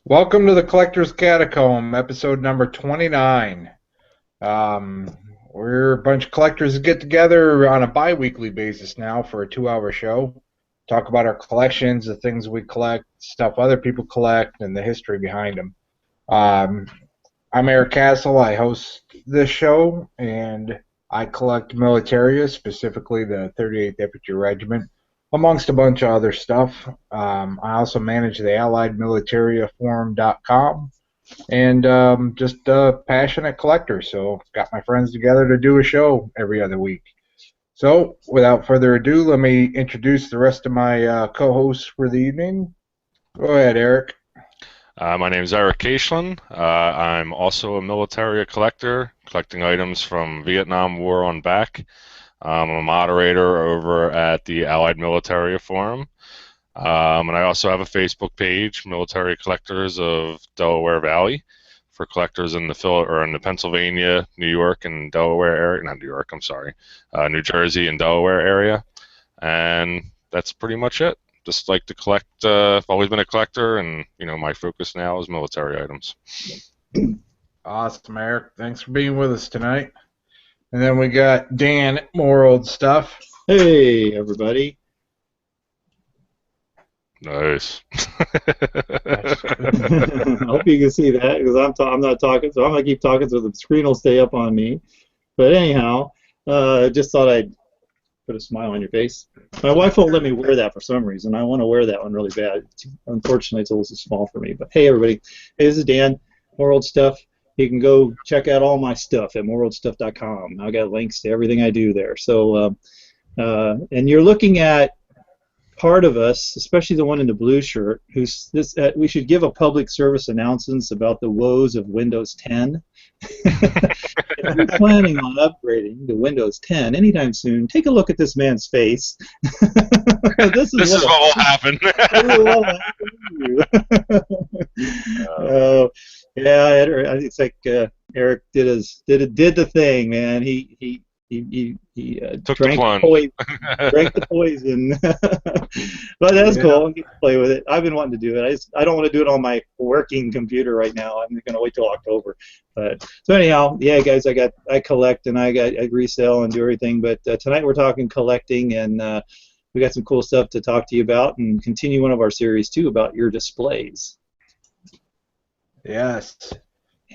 Welcome to the Collector's Catacomb, episode number 29. We're a bunch of collectors that get together on a bi-weekly basis now for a 2-hour show. Talk about our collections, the things we collect, stuff other people collect, and the history behind them. Um, I'm Eric Castle. I host this show, and I collect militaria, specifically the 38th Infantry Regiment, amongst a bunch of other stuff. I also manage the Allied AlliedMilitariaForum.com, and just a passionate collector. So got my friends together to do a show every other week. So without further ado, let me introduce the rest of my co-hosts for the evening. Go ahead, Eric. My name is Eric Kaishlin. I'm also a military collector, collecting items from Vietnam War on back. I'm a moderator over at the Allied Military Forum. And I also have a Facebook page, Military Collectors of Delaware Valley, for collectors in the Pennsylvania, New York, and Delaware area. Not New York, I'm sorry, New Jersey and Delaware area. And that's pretty much it. Just like to collect. I've always been a collector, and my focus now is military items. Awesome, Eric. Thanks for being with us tonight. And then we got Dan, more old stuff. Hey, everybody. Nice. I hope you can see that because I'm not talking, so I'm gonna keep talking so the screen will stay up on me. But anyhow, just thought I'd put a smile on your face. My wife won't let me wear that for some reason. I want to wear that one really bad. Unfortunately, it's a little small for me. But hey, everybody. Hey, this is Dan. More old stuff. You can go check out all my stuff at moreoldstuff.com. I got links to everything I do there. So, and you're looking at part of us, especially the one in the blue shirt, who's this. We should give a public service announcement about the woes of Windows 10. If you're planning on upgrading to Windows 10 anytime soon, take a look at this man's face. This is what will happen. Yeah, it's like Eric did the thing, man. He Took drank the poison. But that's cool. I get to play with it. I've been wanting to do it. I don't want to do it on my working computer right now. I'm going to wait till October. But so anyhow, yeah, guys, I collect and I resell and do everything. But tonight we're talking collecting, and we got some cool stuff to talk to you about, and continue one of our series too about your displays. Yes.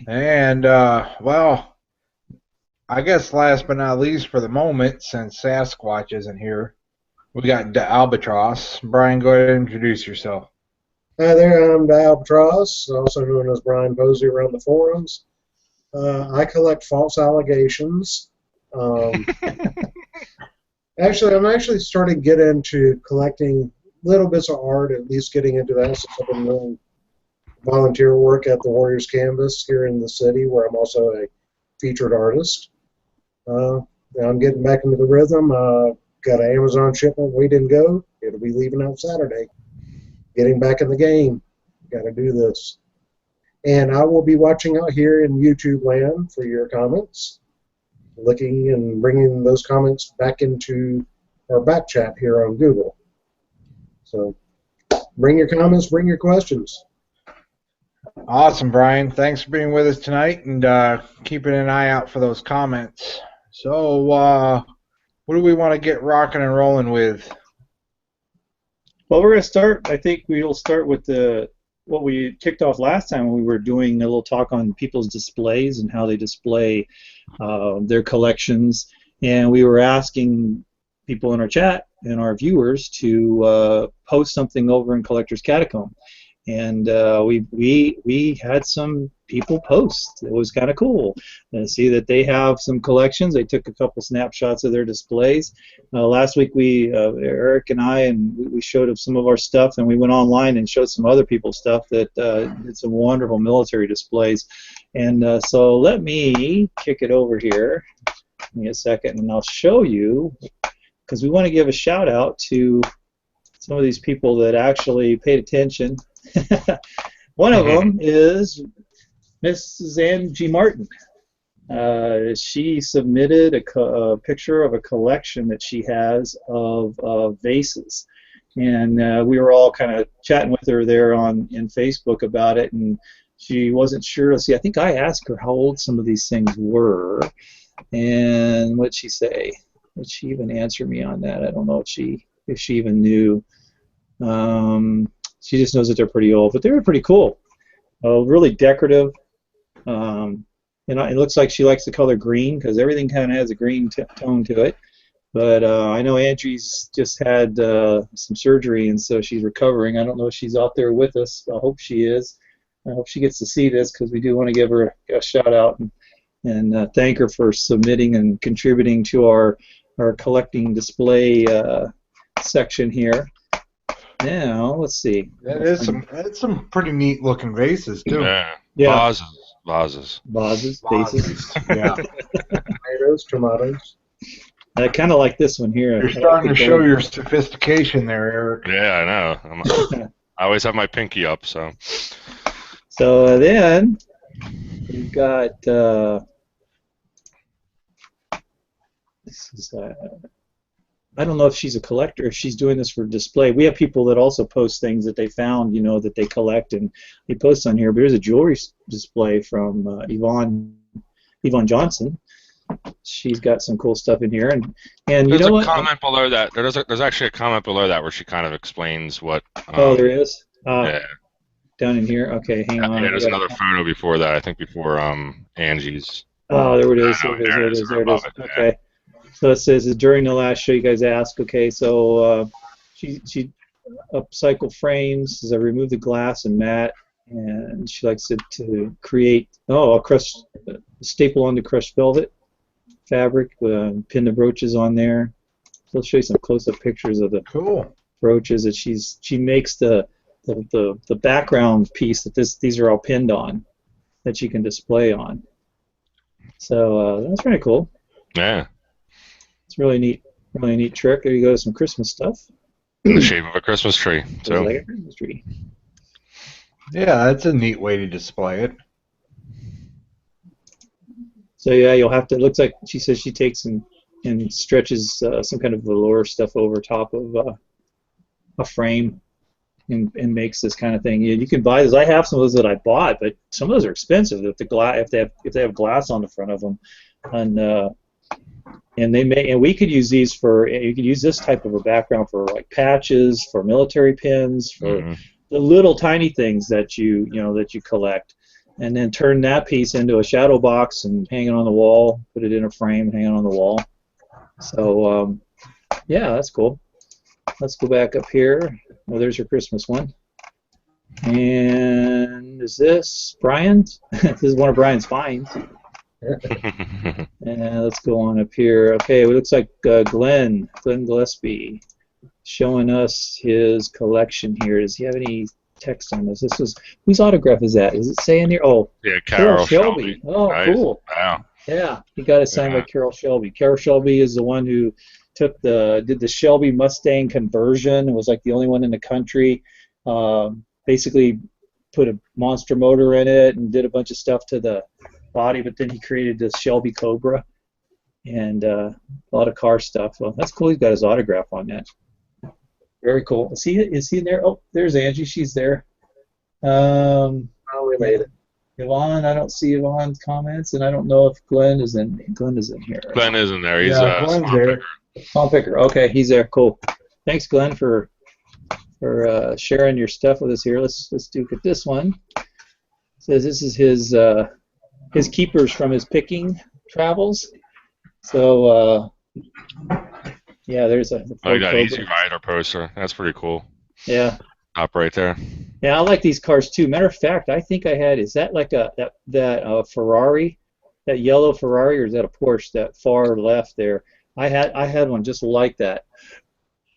And well, I guess last but not least for the moment, since Sasquatch isn't here, we got the Albatross. Brian, go ahead and introduce yourself. Hi there, I'm the Albatross, also known as Brian Posey around the forums. I collect false allegations. Actually, I'm starting to get into collecting little bits of art, at least getting into that since I've been doing volunteer work at the Warriors Canvas here in the city, where I'm also a featured artist. I'm getting back into the rhythm. Got an Amazon shipment waiting to go. It'll be leaving out Saturday. Getting back in the game. Got to do this. And I will be watching out here in YouTube land for your comments. Looking and bringing those comments back into our back chat here on Google. So bring your comments, bring your questions. Awesome, Brian. Thanks for being with us tonight and keeping an eye out for those comments. So, what do we want to get rocking and rolling with? Well, we're going to start. I think we'll start with what we kicked off last time when we were doing a little talk on people's displays and how they display their collections. And we were asking people in our chat and our viewers to post something over in Collector's Catacomb. And we had some people post. It was kind of cool to see that they have some collections. They took a couple snapshots of their displays. Last week Eric and I we showed some of our stuff, and we went online and showed some other people's stuff that did some wonderful military displays. And so let me kick it over here. Give me a second, and I'll show you, because we want to give a shout out to some of these people that actually paid attention. One of them is Mrs. Angie Martin. She submitted a picture of a collection that she has of vases, and we were all kind of chatting with her there in Facebook about it, and she wasn't sure. See, I think I asked her how old some of these things were, and what'd she say? Did she even answer me on that? I don't know if she even knew. She just knows that they're pretty old, but they were pretty cool. Really decorative. It looks like she likes the color green because everything kind of has a green tone to it. But I know Angie's just had some surgery, and so she's recovering. I don't know if she's out there with us. I hope she is. I hope she gets to see this because we do want to give her a shout out and thank her for submitting and contributing to our collecting display section here. Now, let's see. That's some pretty neat looking vases too. Yeah. Vases, vases. Yeah. Tomatoes. I kind of like this one here. You're starting to show your sophistication there, Eric. Yeah, I know. I always have my pinky up, so. So then we've got this is I don't know if she's a collector, if she's doing this for display. We have people that also post things that they found, that they collect, and they post on here. But there's a jewelry display from Yvonne Johnson. She's got some cool stuff in here, and you know what? There's a comment below that. There's actually a comment below that where she kind of explains what. There is. Yeah. Down in here. Okay, hang on. Yeah, there's another photo before that. I think before Angie's. Oh, there it is. There it is. Okay. So it says during the last show, you guys asked. Okay, so she upcycle frames. Says I remove the glass and mat, and she likes it to create a crushed staple onto crushed velvet fabric. Pin the brooches on there. So I'll show you some close-up pictures of the brooches that she makes the background piece that these are all pinned on that you can display on. So that's pretty cool. Yeah. It's really neat trick. There you go, some Christmas stuff. In the shape of a Christmas tree. So. Like a Christmas tree. Yeah, that's a neat way to display it. So yeah, you'll have to. It looks like she says she takes and stretches some kind of velour stuff over top of a frame and makes this kind of thing. You can buy those. I have some of those that I bought, but some of those are expensive. If they have glass on the front of them, and we could use these for. You could use this type of a background for like patches, for military pins, for the little tiny things that you collect, and then turn that piece into a shadow box and hang it on the wall. Put it in a frame, hang it on the wall. So yeah, that's cool. Let's go back up here. Oh, there's your Christmas one. And is this Brian? This is one of Brian's finds. And let's go on up here. Okay, it looks like Glenn Gillespie, showing us his collection here. Does he have any text on this? Whose autograph is that? Does it say in here? Oh, yeah, Carol Shelby. Oh, nice. Cool. Wow. Yeah, he got it signed by Carol Shelby. Carol Shelby is the one who did the Shelby Mustang conversion. It was like the only one in the country. Basically put a monster motor in it and did a bunch of stuff to the body, but then he created this Shelby Cobra and a lot of car stuff. Well, that's cool. He's got his autograph on that. Very cool. Is he in there? Oh, there's Angie. She's there. We made it. Yvonne, I don't see Yvonne's comments, and I don't know if Glenn is in here. Glenn is in there. He's Glenn's there. Small picker. Okay, he's there. Cool. Thanks, Glenn, for sharing your stuff with us here. Let's look at this one. It says this is his keepers from his picking travels. So yeah, there's a. Oh, that Easy Rider poster. That's pretty cool. Yeah. Up right there. Yeah, I like these cars too. Matter of fact, I think I had. Is that like that Ferrari, that yellow Ferrari, or is that a Porsche? That far left there. I had one just like that,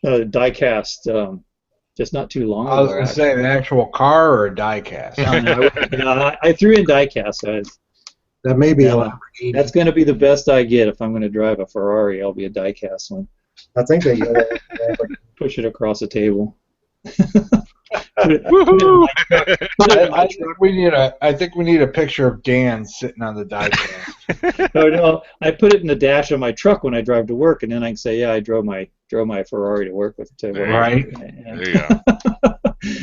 die-cast, just not too long ago. I was going to say an actual car or a die-cast. No, I threw in die-cast. That may be a Lamborghini. That's going to be the best I get if I'm going to drive a Ferrari. I'll be a die-cast one. I think they push it across the table. Woohoo! I think we need a picture of Dan sitting on the diecast. No, I put it in the dash of my truck when I drive to work, and then I can say, yeah, I drove my Ferrari to work with it. Right. There you go.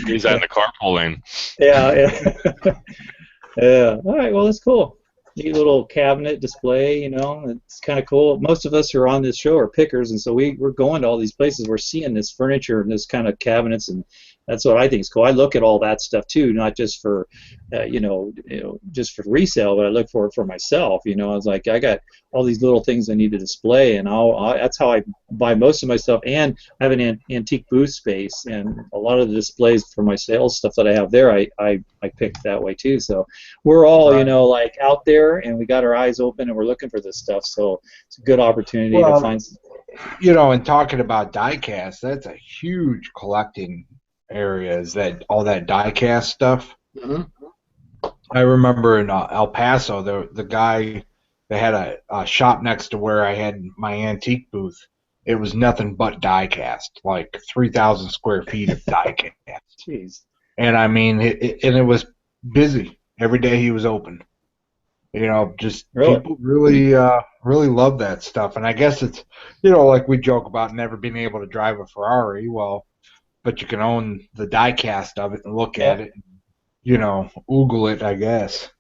He's out in the carpool lane. Yeah. Yeah. All right. Well, that's cool. Neat little cabinet display. It's kind of cool. Most of us are on this show are pickers, and so we're going to all these places. We're seeing this furniture and this kind of cabinets, and that's what I think is cool. I look at all that stuff too, not just for, just for resale, but I look for it for myself. I was like, I got all these little things I need to display, and that's how I buy most of my stuff. And I have an antique booth space, and a lot of the displays for my sales stuff that I have there, I picked that way too. So we're all, like out there, and we got our eyes open, and we're looking for this stuff. So it's a good opportunity to find. And talking about diecast, that's a huge collecting area. Is that all that diecast stuff? Mm-hmm. I remember in El Paso, the guy that had a shop next to where I had my antique booth. It was nothing but diecast, like 3,000 square feet of diecast. Jeez. And I mean, it was busy every day he was open. Just really? People really love that stuff. And I guess it's, like we joke about never being able to drive a Ferrari. Well, but you can own the diecast of it and look at it, and, oogle it, I guess.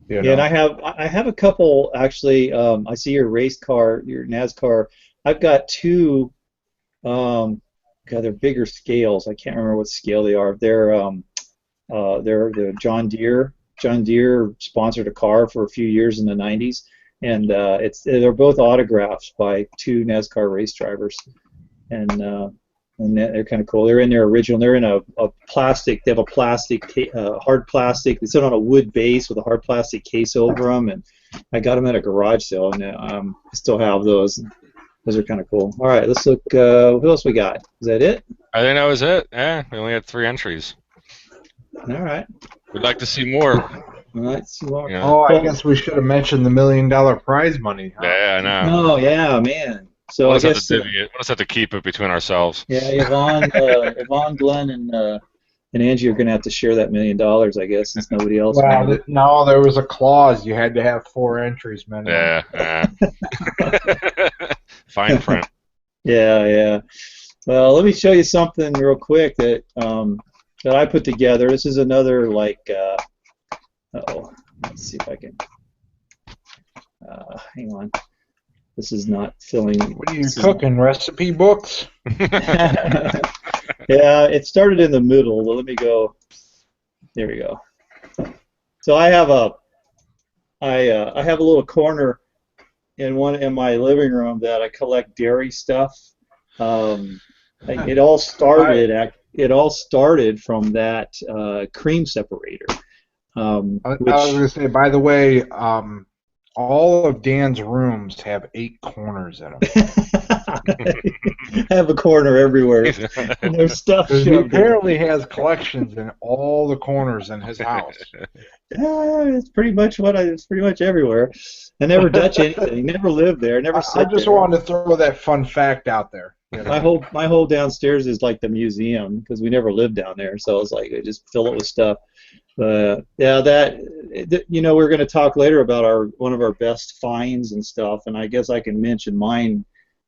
Yeah, and I have a couple actually. I see your race car, your NASCAR. I've got two. God, they're bigger scales. I can't remember what scale they are. They're the John Deere. John Deere sponsored a car for a few years in the '90s, and they're both autographs by two NASCAR race drivers, and they're kind of cool. They're in their original. They're in a plastic. They have a plastic, hard plastic. They sit on a wood base with a hard plastic case over them, and I got them at a garage sale, and I still have those. Those are kind of cool. All right, let's look. What else we got? Is that it? I think that was it. Yeah, we only had 3 entries. All right. We'd like to see more. All right. See more. I guess we should have mentioned the $1 million prize money. Huh? Yeah, I know. Oh yeah, man. So We'll I guess we'll just have to keep it between ourselves. Yeah, Yvonne, Glenn, and Angie are going to have to share that $1 million, I guess, since nobody else. Well, no, there was a clause. You had to have 4 entries, man. Yeah. Fine print. Yeah. Well, let me show you something real quick that I put together. This is another let's see if I can. Hang on. This is not filling. What are you cooking? Recipe books? Yeah, it started in the middle. Well, let me go. There we go. So I have a little corner in my living room that I collect dairy stuff. It all started from that cream separator. I was going to say, by the way, all of Dan's rooms have 8 corners in them. I have a corner everywhere. And there's stuff. He apparently has collections in all the corners in his house. Yeah, it's pretty much everywhere. I never touch anything. Never lived there. Never. I just wanted to throw that fun fact out there. My whole downstairs is like the museum because we never lived down there. So it's like I just fill it with stuff. We're going to talk later about one of our best finds and stuff, and I guess I can mention mine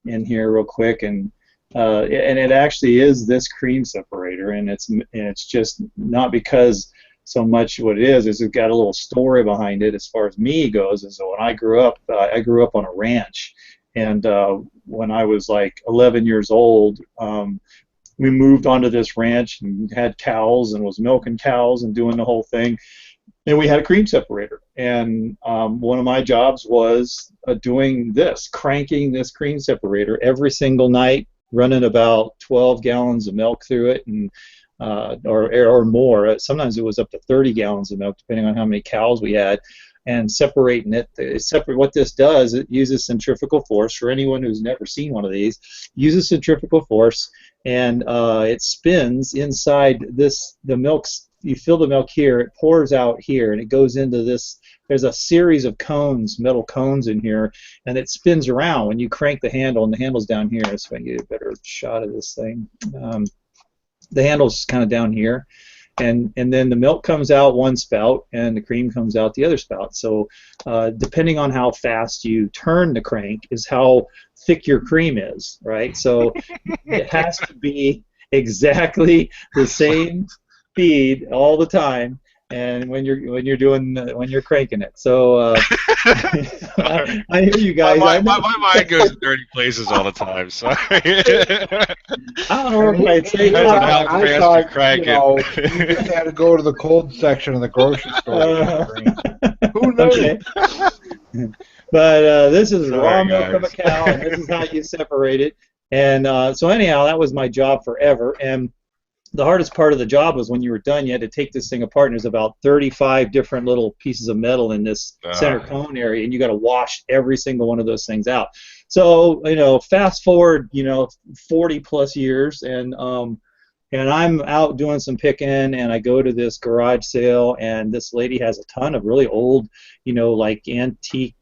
in here real quick, and it actually is this cream separator, and it's just not because so much what it is it's got a little story behind it as far as me goes. And so when I grew up on a ranch, and when I was like 11 years old. We moved onto this ranch and had cows and was milking cows and doing the whole thing. And we had a cream separator. And one of my jobs was cranking this cream separator every single night, running about 12 gallons of milk through it, and or more. Sometimes it was up to 30 gallons of milk, depending on how many cows we had. And separating it. What this does, it uses centrifugal force. For anyone who's never seen one of these, uses centrifugal force, and it spins inside this. The milk's, you fill the milk here, it pours out here, and it goes into this. There's a series of cones, metal cones in here, and it spins around when you crank the handle, and the handle's down here. So I can get a better shot of this thing. The handle's kind of down here. And then the milk comes out one spout, and the cream comes out the other spout. So depending on how fast you turn the crank is how thick your cream is, right? So it has to be exactly the same speed all the time, and when you're cranking it. So I hear you guys. My mind goes in dirty places all the time. Sorry. I don't know what I'd say. Depends on how I fast thought, you crank you just had to go to the cold section of the grocery store. Who knows? Okay. But this is Sorry, raw milk of a guys. cow, and this is how you separate it. And so anyhow, that was my job forever. And the hardest part of the job was when you were done, you had to take this thing apart, and there's about 35 different little pieces of metal in this center cone area, and you got to wash every single one of those things out. So, fast forward, 40 plus years, and I'm out doing some picking, and I go to this garage sale, and this lady has a ton of really old, like antique,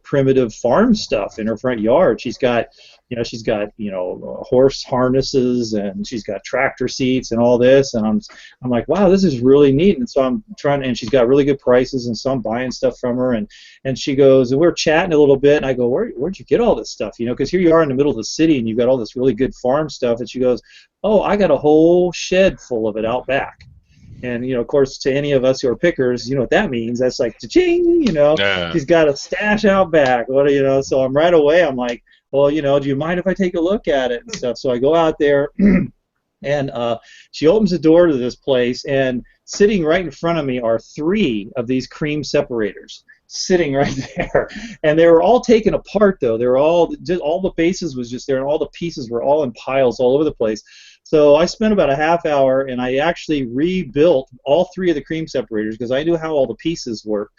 primitive farm stuff in her front yard. She's got horse harnesses, and she's got tractor seats and all this, and I'm like, wow, this is really neat. And so I'm trying, and she's got really good prices, and so I'm buying stuff from her, and she goes, and we're chatting a little bit, and I go, where'd you get all this stuff? Because here you are in the middle of the city, and you've got all this really good farm stuff. And she goes, oh, I got a whole shed full of it out back. And, of course, to any of us who are pickers, you know what that means. That's like, cha-ching, Yeah. She's got a stash out back. So I'm right away, I'm like, well, do you mind if I take a look at it and stuff? So I go out there, and she opens the door to this place, and sitting right in front of me are 3 of these cream separators sitting right there. And they were all taken apart, though. They were all the bases was just there, and all the pieces were all in piles all over the place. So I spent about a half hour, and I actually rebuilt all 3 of the cream separators because I knew how all the pieces worked.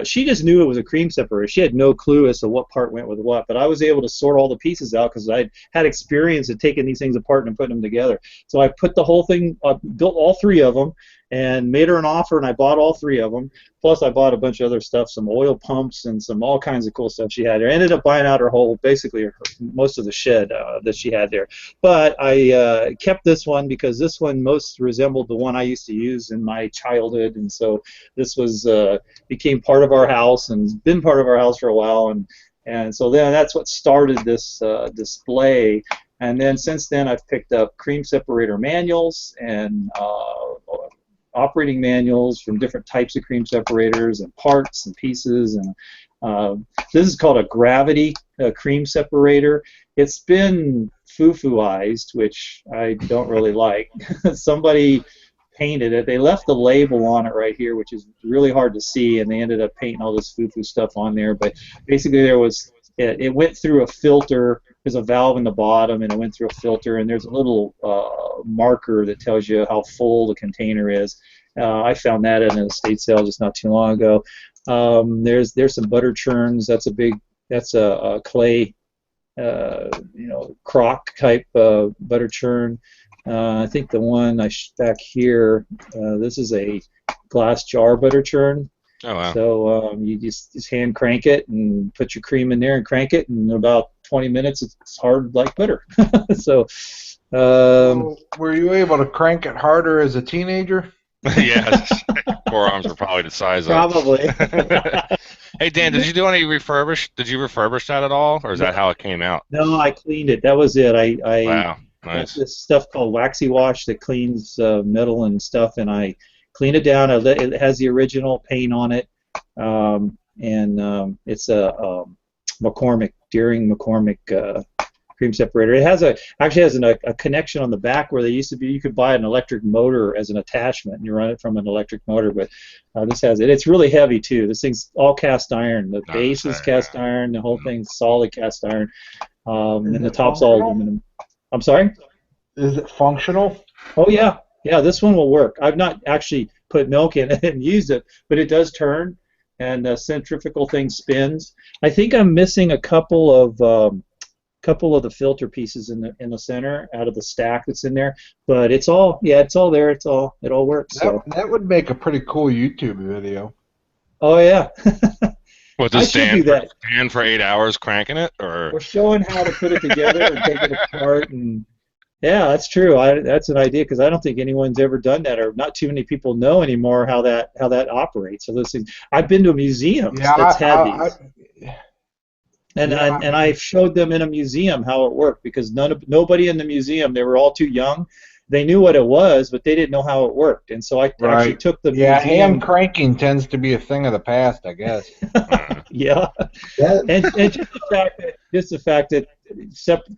She just knew it was a cream separator. She had no clue as to what part went with what, but I was able to sort all the pieces out because I had experience of taking these things apart and putting them together. So I put the whole thing, built all 3 of them, and made her an offer, and I bought all 3 of them. Plus, I bought a bunch of other stuff, some oil pumps and some all kinds of cool stuff she had there. I ended up buying out her whole, basically most of the shed that she had there. But I kept this one because this one most resembled the one I used to use in my childhood, and so this was became part of our house and been part of our house for a while, and so then that's what started this display. And then since then, I've picked up cream separator manuals and operating manuals from different types of cream separators and parts and pieces. And this is called a gravity cream separator. It's been foo-fooized, which I don't really like. Somebody painted it. They left the label on it right here, which is really hard to see, and they ended up painting all this foo-foo stuff on there. But basically, it went through a filter. There's a valve in the bottom, and it went through a filter, and there's a little marker that tells you how full the container is. I found that at an estate sale just not too long ago. There's some butter churns. That's a clay, crock type butter churn. I think the one back here, this is a glass jar butter churn. Oh, wow. So you just hand crank it and put your cream in there and crank it, and in about 20 minutes it's hard like butter. So were you able to crank it harder as a teenager? Yes. Forearms were probably the size probably. of. Hey Dan, did you do any refurbish? Did you refurbish that at all, or is that how it came out? No, I cleaned it. That was it. Wow, nice. This stuff called Waxy Wash that cleans metal and stuff, and I clean it down. It has the original paint on it, and it's a Deering McCormick cream separator. It actually has a connection on the back where they used to be. You could buy an electric motor as an attachment, and you run it from an electric motor. But this has it. It's really heavy too. This thing's all cast iron. The base is cast iron. The whole thing's solid cast iron, and the top's all aluminum. I'm sorry? Is it functional? Oh yeah. Yeah, this one will work. I've not actually put milk in it and used it, but it does turn, and the centrifugal thing spins. I think I'm missing a couple of the filter pieces in the center out of the stack that's in there, but it's all there. It all works. That would make a pretty cool YouTube video. Oh yeah. What, does stand for 8 hours cranking it, or? We're showing how to put it together and take it apart, and Yeah, that's true. That's an idea because I don't think anyone's ever done that, or not too many people know anymore how that operates. So those things. I've been to museums Yeah, that's had these, and yeah. and I showed them in a museum how it worked because nobody in the museum, they were all too young. They knew what it was, but they didn't know how it worked. And so I actually Right. took the Yeah, hand museum. cranking tends to be a thing of the past, I guess. Yeah, That and just the fact that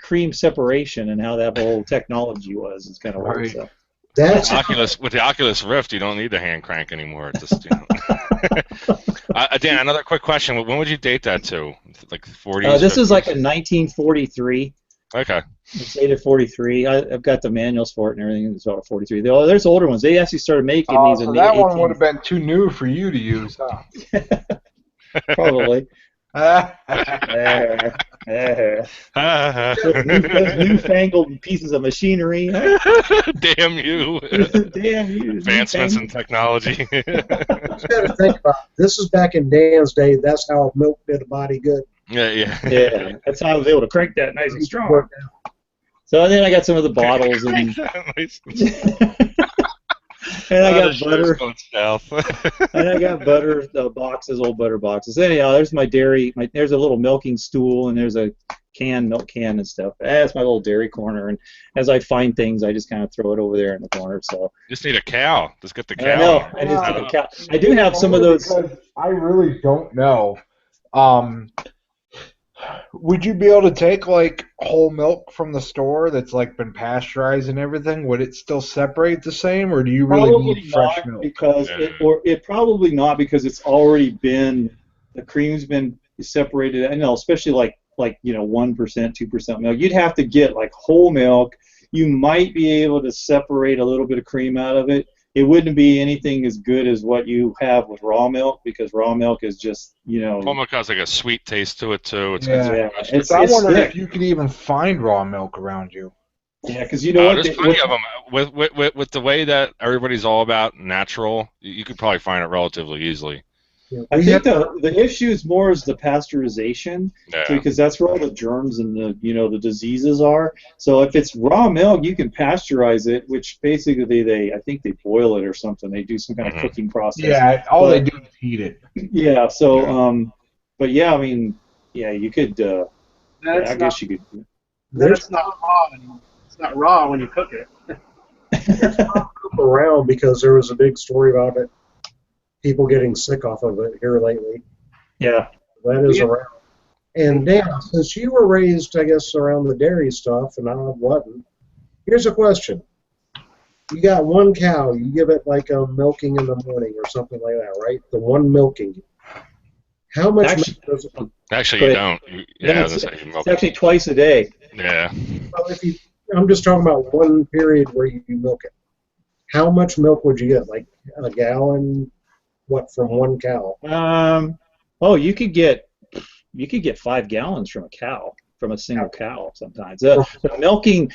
cream separation and how that whole technology was is kind of weird. Right. So. that's With the Oculus Rift, you don't need the hand crank anymore. It's just, Dan, another quick question. When would you date that to? Like 40s, This is like a 50s? 1943. Okay. It's dated 43. I've got the manuals for it and everything. It's about 43. There's older ones. They actually started making Oh, these in so the that one would 18. have been too new for you to use, huh? Probably. Those newfangled pieces of machinery. Huh? Damn you. Damn you. Advancements in technology. you got to think about it. This is back in Dan's day. That's how milk did a body good. Yeah. Yeah, that's how I was able to crank that nice and strong. So then I got some of the bottles and and I got butter. And I got butter boxes, old butter boxes. Anyhow, there's my dairy. There's a little milking stool, and there's a milk can and stuff. That's my little dairy corner. And as I find things, I just kind of throw it over there in the corner. So just need a cow. Just get the cow. I know. I just took a cow. I do have some of those. I really don't know. Would you be able to take like whole milk from the store that's like been pasteurized and everything? Would it still separate the same, or do you really Probably need fresh not milk? because it probably not because it's already been the cream's been separated. I know, especially like 1%, 2% milk. You'd have to get like whole milk. You might be able to separate a little bit of cream out of it. It wouldn't be anything as good as what you have with raw milk because raw milk is just Whole milk has like a sweet taste to it too. It's I wonder thick. if you could even find raw milk around you. Yeah, because you know what? There's plenty of them. With the way that everybody's all about natural, you could probably find it relatively easily. I think the issue is more is the pasteurization, Yeah. because that's where all the germs and the diseases are. So if it's raw milk, you can pasteurize it, which basically I think they boil it or something. They do some kind of cooking process. Yeah, all they do is heat it. Yeah. So but yeah, I mean, yeah, you could. I guess you could. It's not raw. It's not raw when you cook it. There's popped around because there was a big story about it. People getting sick off of it here lately. Yeah. That is around. And Dan, since you were raised, I guess, around the dairy stuff, and I wasn't, here's a question. You got one cow, you give it like a milking in the morning or something like that, right? The one milking. How much milk does it? Actually, you don't. It's actually twice a day. Yeah. Well, I'm just talking about one period where you milk it. How much milk would you get? Like a gallon? What, from one cow? You could get 5 gallons from a cow, from a single cow sometimes. The milking,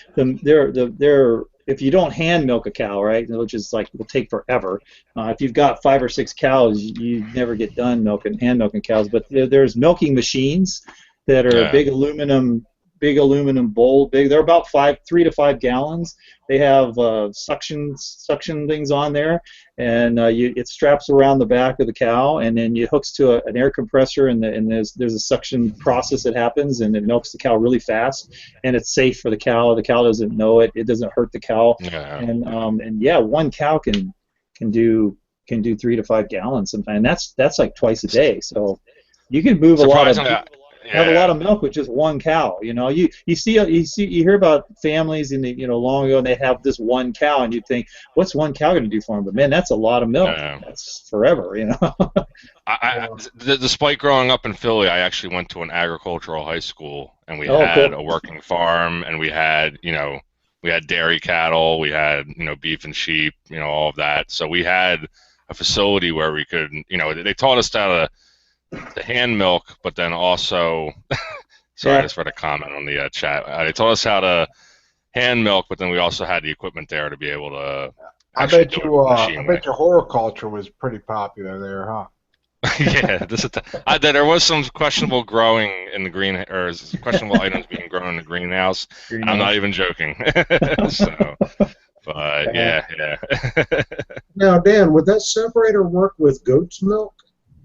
if you don't hand milk a cow, right, which is like will take forever. If you've got 5 or 6 cows, you never get done hand milking cows. But there's milking machines that are big aluminum bowl. They're about 3 to 5 gallons. They have suction things on there, and it straps around the back of the cow, and then it hooks to an air compressor, and there's a suction process that happens, and it milks the cow really fast, and it's safe for the cow. The cow doesn't know it. It doesn't hurt the cow. Yeah. And one cow can do 3 to 5 gallons sometimes. And that's like twice a day. So you can move a lot of. Have a lot of milk with just one cow. You hear about families long ago, and they have this one cow, and you think, what's one cow going to do for them? But man, that's a lot of milk. That's forever. Despite growing up in Philly, I actually went to an agricultural high school, and we had a working farm, and we had dairy cattle, we had beef and sheep, all of that. So we had a facility where we could, they taught us how to hand milk, but then also, I just read a comment on the chat. They taught us how to hand milk, but then we also had the equipment there to be able to. I bet your horticulture was pretty popular there, huh? Yeah, there was some questionable growing in the green, or questionable items being grown in the greenhouse. And I'm not even joking. So, but yeah. Now, Dan, would that separator work with goat's milk?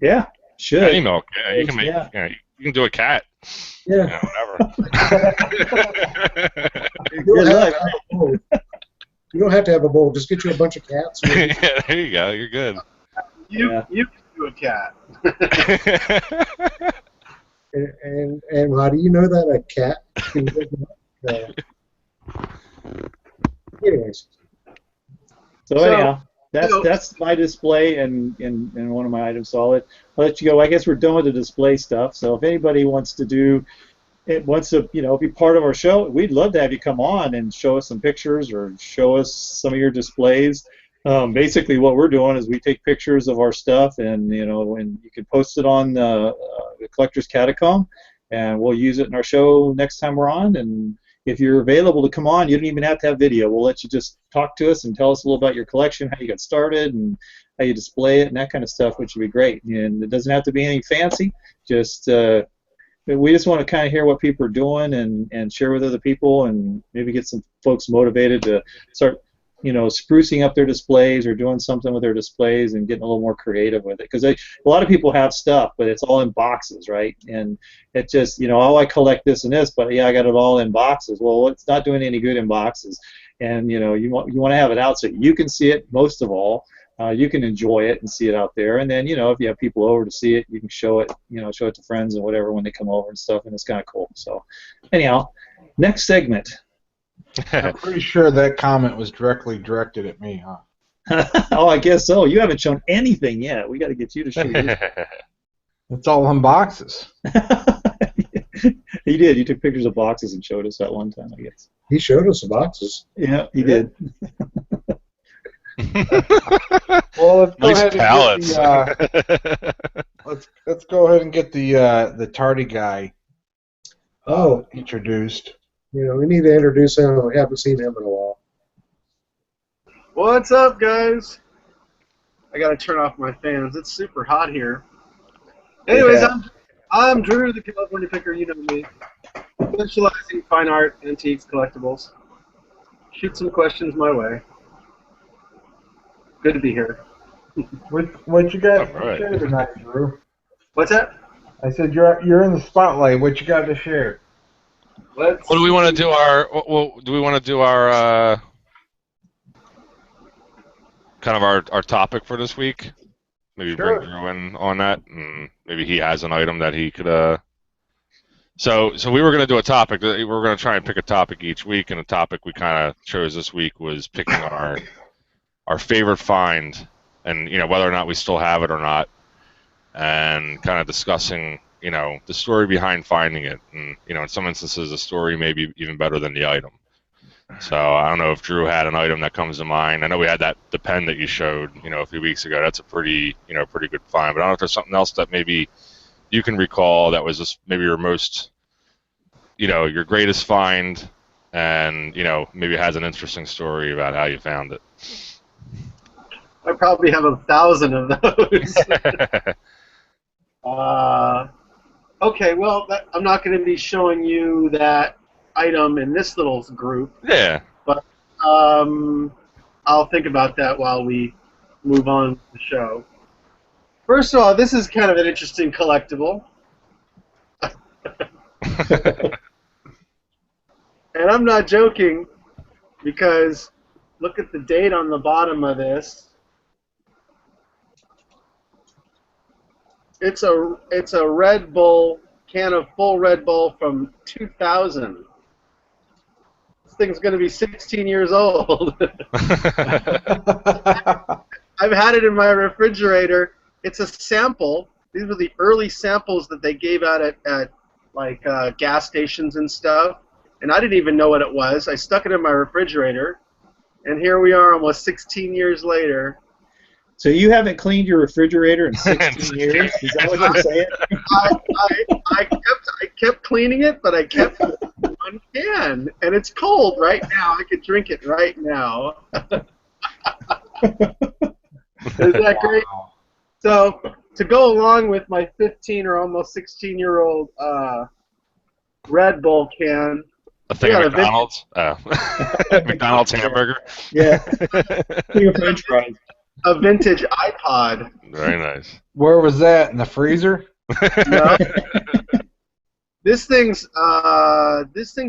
Yeah, should. Any milk. Yeah, you can make. Yeah. You can do a cat. Yeah. Whatever. Good luck. You don't have to have a bowl. Just get you a bunch of cats. Yeah, there you go. You're good. You can do a cat. And how do you know that a cat can get anyways. So anyhow, that's my display and one of my items. So I'll let you go. I guess we're done with the display stuff. So if anybody wants to be part of our show, we'd love to have you come on and show us some pictures or show us some of your displays. Basically, what we're doing is we take pictures of our stuff, and and you can post it on the Collector's Catacomb, and we'll use it in our show next time we're on. And if you're available to come on, you don't even have to have video. We'll let you just talk to us and tell us a little about your collection, how you got started, and how you display it, and that kind of stuff, which would be great. And it doesn't have to be anything fancy. Just we just want to kind of hear what people are doing and share with other people, and maybe get some folks motivated to start sprucing up their displays or doing something with their displays and getting a little more creative with it. Because a lot of people have stuff, but it's all in boxes, right? And it just, oh, I collect this and this, but yeah, I got it all in boxes. Well, it's not doing any good in boxes. And you want to have it out so you can see it. Most of all, you can enjoy it and see it out there. And then if you have people over to see it, you can show it, show it to friends and whatever when they come over and stuff. And it's kind of cool. So anyhow, next segment. I'm pretty sure that comment was directed at me, huh? Oh, I guess so. You haven't shown anything yet. We got to get you to show yours. It's all in boxes. He did. You took pictures of boxes and showed us that one time, I guess. He showed us the boxes. Yeah, he did. Well, let's go Nice ahead pallets. and get let's go ahead and get the tardy guy introduced. We need to introduce him. We haven't seen him in a while. What's up, guys? I gotta turn off my fans. It's super hot here. Anyways, I'm Drew, the California Picker. You know me. Specializing in fine art, antiques, collectibles. Shoot some questions my way. Good to be here. What you got All right. to share tonight, Drew? What's that? I said you're in the spotlight. What you got to share? What do we want to do? Do we want to do our kind of our topic for this week? Maybe Sure. bring Drew in on that, and maybe he has an item that he could. So we were going to do a topic. We were going to try and pick a topic each week, and the topic we kind of chose this week was picking our favorite find, and whether or not we still have it or not, and kind of discussing the story behind finding it, and in some instances the story may be even better than the item. So I don't know if Drew had an item that comes to mind. I know we had the pen that you showed a few weeks ago. That's a pretty pretty good find. But I don't know if there's something else that maybe you can recall that was just maybe your most your greatest find, and maybe has an interesting story about how you found it. I probably have 1,000 of those. Okay, well, I'm not going to be showing you that item in this little group. Yeah. But I'll think about that while we move on with the show. First of all, this is kind of an interesting collectible. And I'm not joking, because look at the date on the bottom of this. It's a Red Bull can of full Red Bull from 2000. This thing's going to be 16 years old. I've had it in my refrigerator. It's a sample. These were the early samples that they gave out at gas stations and stuff, and I didn't even know what it was. I stuck it in my refrigerator, and here we are almost 16 years later. So you haven't cleaned your refrigerator in 16 years? Is that what you're saying? I kept cleaning it, but I kept one can, and it's cold right now. I could drink it right now. Is that great? So to go along with my 15 or almost 16-year-old Red Bull can. A thing We of got a McDonald's? Oh. McDonald's hamburger? Yeah. Thing of French fries. a vintage iPod. Very nice. Where was that? In the freezer? No. This thing's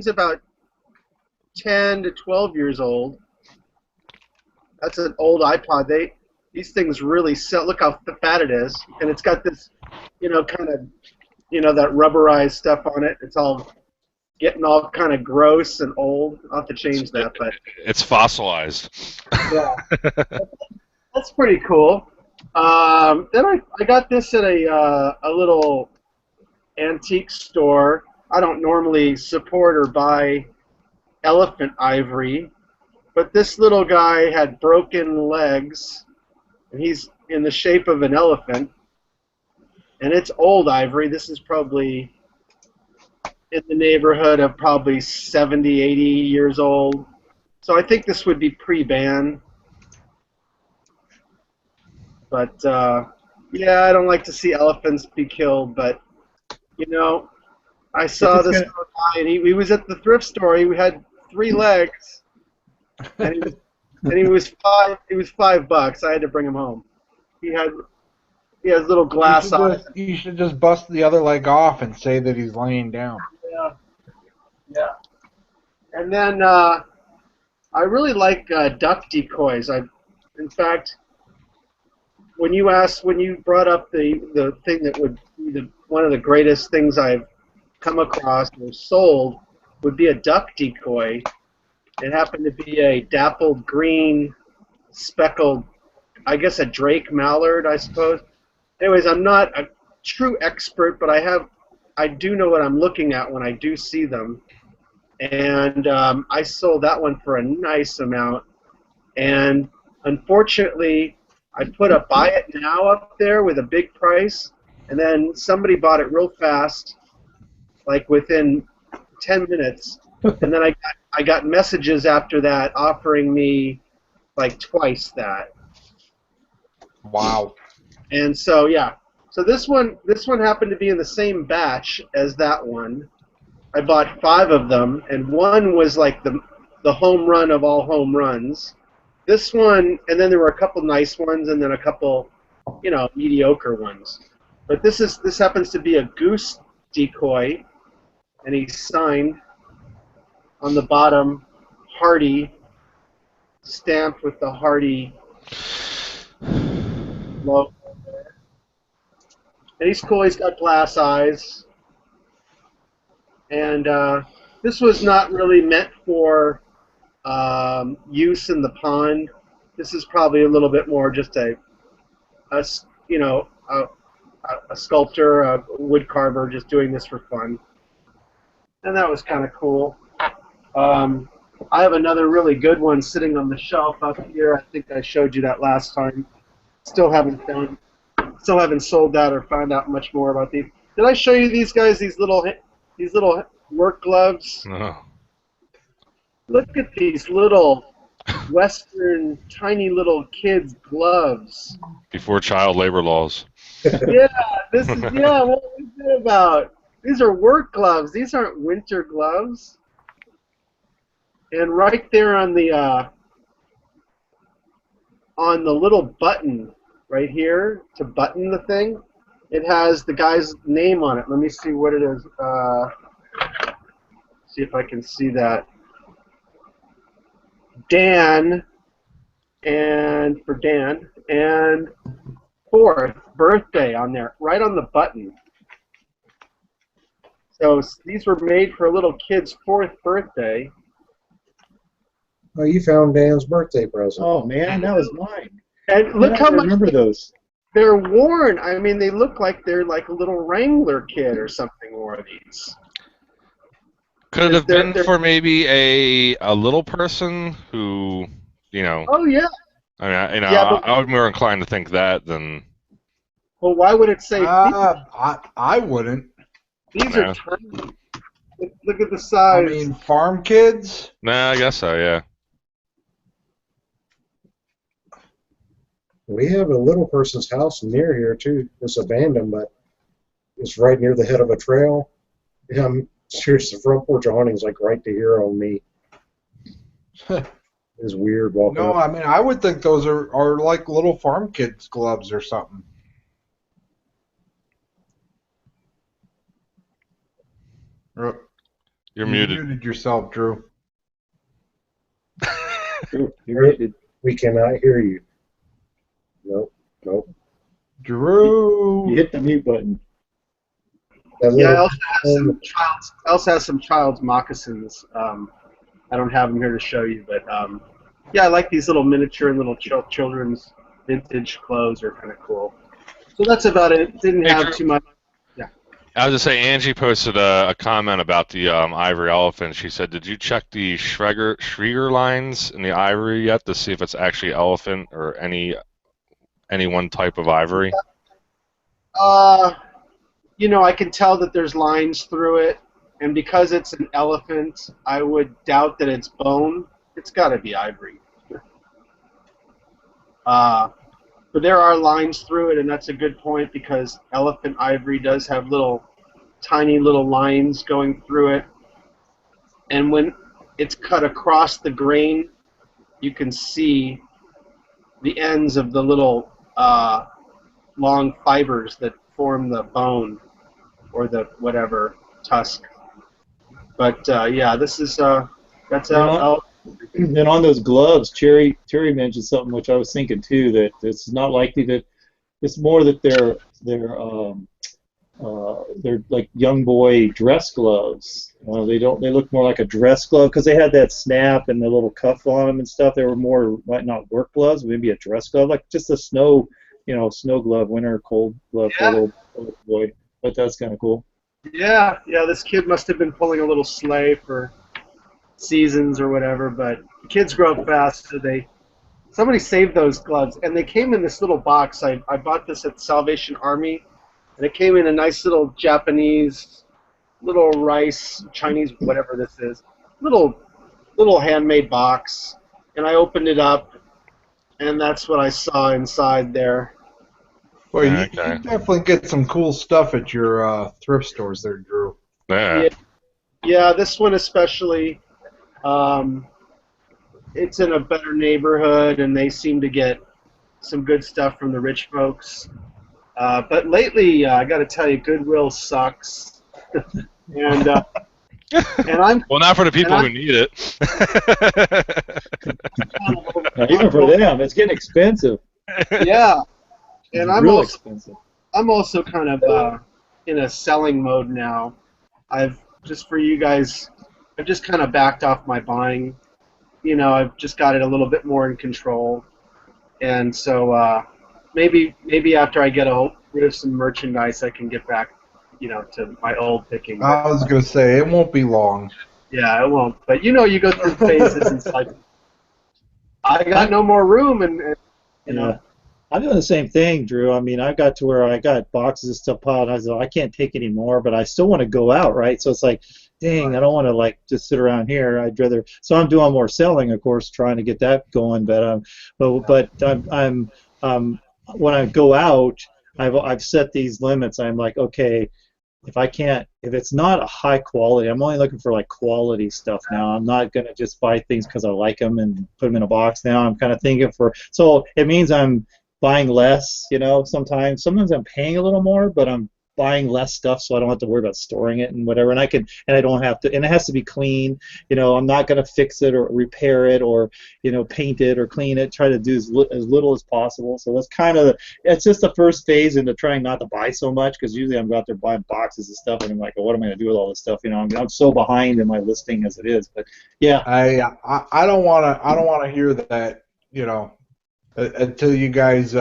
about 10 to 12 years old. That's an old iPod. These things really sell. Look how fat it is, and it's got this, kind of, that rubberized stuff on it. It's all getting all kind of gross and old. I'll have to change that, but It's fossilized. yeah, that's pretty cool. Then I got this at a little antique store. I don't normally support or buy elephant ivory, but this little guy had broken legs, and he's in the shape of an elephant, and it's old ivory. This is probably in the neighborhood of probably 70, 80 years old. So I think this would be pre-ban. But, yeah, I don't like to see elephants be killed, but, I saw this guy, and he was at the thrift store. He had 3 legs, and he was $5. I had to bring him home. He has little glass eyes. You should just bust the other leg off and say that he's laying down. Yeah. And then I really like duck decoys. In fact, when you brought up the thing that would be one of the greatest things I've come across or sold would be a duck decoy. It happened to be a dappled green speckled, I guess a Drake mallard, I suppose. Anyways, I'm not a true expert, but I do know what I'm looking at when I do see them. And I sold that one for a nice amount. And unfortunately, I put a buy it now up there with a big price, and then somebody bought it real fast, like within 10 minutes. And then I got messages after that offering me like twice that. Wow. And so yeah, so this one happened to be in the same batch as that one. I bought 5 of them, and one was like the home run of all home runs. This one, and then there were a couple nice ones, and then a couple, mediocre ones. But this happens to be a goose decoy, and he's signed on the bottom, Hardy, stamped with the Hardy logo. And he's cool. He's got glass eyes. And this was not really meant for use in the pond. This is probably a little bit more just a sculptor, a wood carver, just doing this for fun. And that was kind of cool. I have another really good one sitting on the shelf up here. I think I showed you that last time. Still haven't sold that or found out much more about these. Did I show you these guys? These little work gloves. No. Look at these little Western tiny little kids gloves. Before child labor laws. Yeah, what is it about? These are work gloves. These aren't winter gloves. And right there on the little button right here to button the thing, it has the guy's name on it. Let me see what it is. See if I can see that. Dan, and 4th birthday on there, right on the button. So these were made for a little kid's 4th birthday. Oh, you found Dan's birthday present. Oh man, that was mine. And look how much remember those. They're worn. I mean, they look like they're like a little Wrangler kid or something wore these. Could it have been for maybe a little person who, Oh yeah. I mean, Yeah, I would be more inclined to think that than. Well, why would it say? I wouldn't. These are tiny. Look at the size. I mean, farm kids. Nah, I guess so. Yeah. We have a little person's house near here too. It's abandoned, but it's right near the head of a trail. Yeah, I'm serious. The front porch awning's like right to here on me. It's weird walking No, up. I mean I would think those are like little farm kids gloves or something. You're You muted. muted yourself, Drew. You're muted. We cannot hear you. Nope, nope. Drew. You hit the mute button. That Yeah, little, I also have some child's moccasins. I don't have them here to show you, but yeah, I like these little miniature and little children's vintage clothes are kind of cool. So that's about it. Didn't Hey, have Drew. too much. I was just saying, Angie posted a comment about the ivory elephant. She said, "Did you check the Schrieger lines in the ivory yet to see if it's actually elephant or any one type of ivory?" You know, I can tell that there's lines through it, and because it's an elephant, I would doubt that it's bone. It's got to be ivory. But there are lines through it, and that's a good point because elephant ivory does have tiny little lines going through it. And when it's cut across the grain, you can see the ends of the little long fibers that form the bone or the whatever tusk. But yeah, this is that's out. And on those gloves, Terry mentioned something which I was thinking too, that it's not likely that it's more that they're like young boy dress gloves. They look more like a dress glove because they had that snap and the little cuff on them and stuff. They were more like not work gloves, maybe a dress glove, like just a snow glove, winter cold glove for a little boy. But that's kind of cool. Yeah, this kid must have been pulling a little sleigh for seasons or whatever, but kids grow up fast, so somebody saved those gloves, and they came in this little box. I bought this at Salvation Army, and it came in a nice little Japanese, little rice, Chinese, whatever this is, little handmade box, and I opened it up, and that's what I saw inside there. Well, you Okay. definitely get some cool stuff at your thrift stores there, Drew. Yeah. Yeah, this one especially. It's in a better neighborhood, and they seem to get some good stuff from the rich folks. But lately, I got to tell you, Goodwill sucks, and I'm Well, not for the people who need it. Even for them, it's getting expensive. yeah, and Real expensive. I'm also kind of in a selling mode now. I've just for you guys, I've just kind of backed off my buying. You know, I've just got it a little bit more in control, and so maybe after I get rid of some merchandise, I can get back, to my old picking. I was gonna say it won't be long. Yeah, it won't. But you go through phases and like, I got no more room, and you know. I'm doing the same thing, Drew. I mean, I got to where I got boxes of stuff piled. I said, I can't take any more, but I still want to go out, right? So it's like, dang, I don't want to like just sit around here. I'd rather. So I'm doing more selling, of course, trying to get that going. But I'm when I go out, I've set these limits. I'm like, okay, if it's not a high quality, I'm only looking for like quality stuff now. I'm not gonna just buy things because I like them and put them in a box now. I'm kind of thinking so it means I'm buying less, sometimes I'm paying a little more, but I'm buying less stuff so I don't have to worry about storing it and whatever, and I don't have to, and it has to be clean. I'm not going to fix it or repair it or paint it or clean it. Try to do as little as possible. So that's it's just the first phase into trying not to buy so much, because usually I'm out there buying boxes of stuff and I'm like, well, what am I going to do with all this stuff? I'm so behind in my listing as it is. But yeah, I don't wanna hear that, until you guys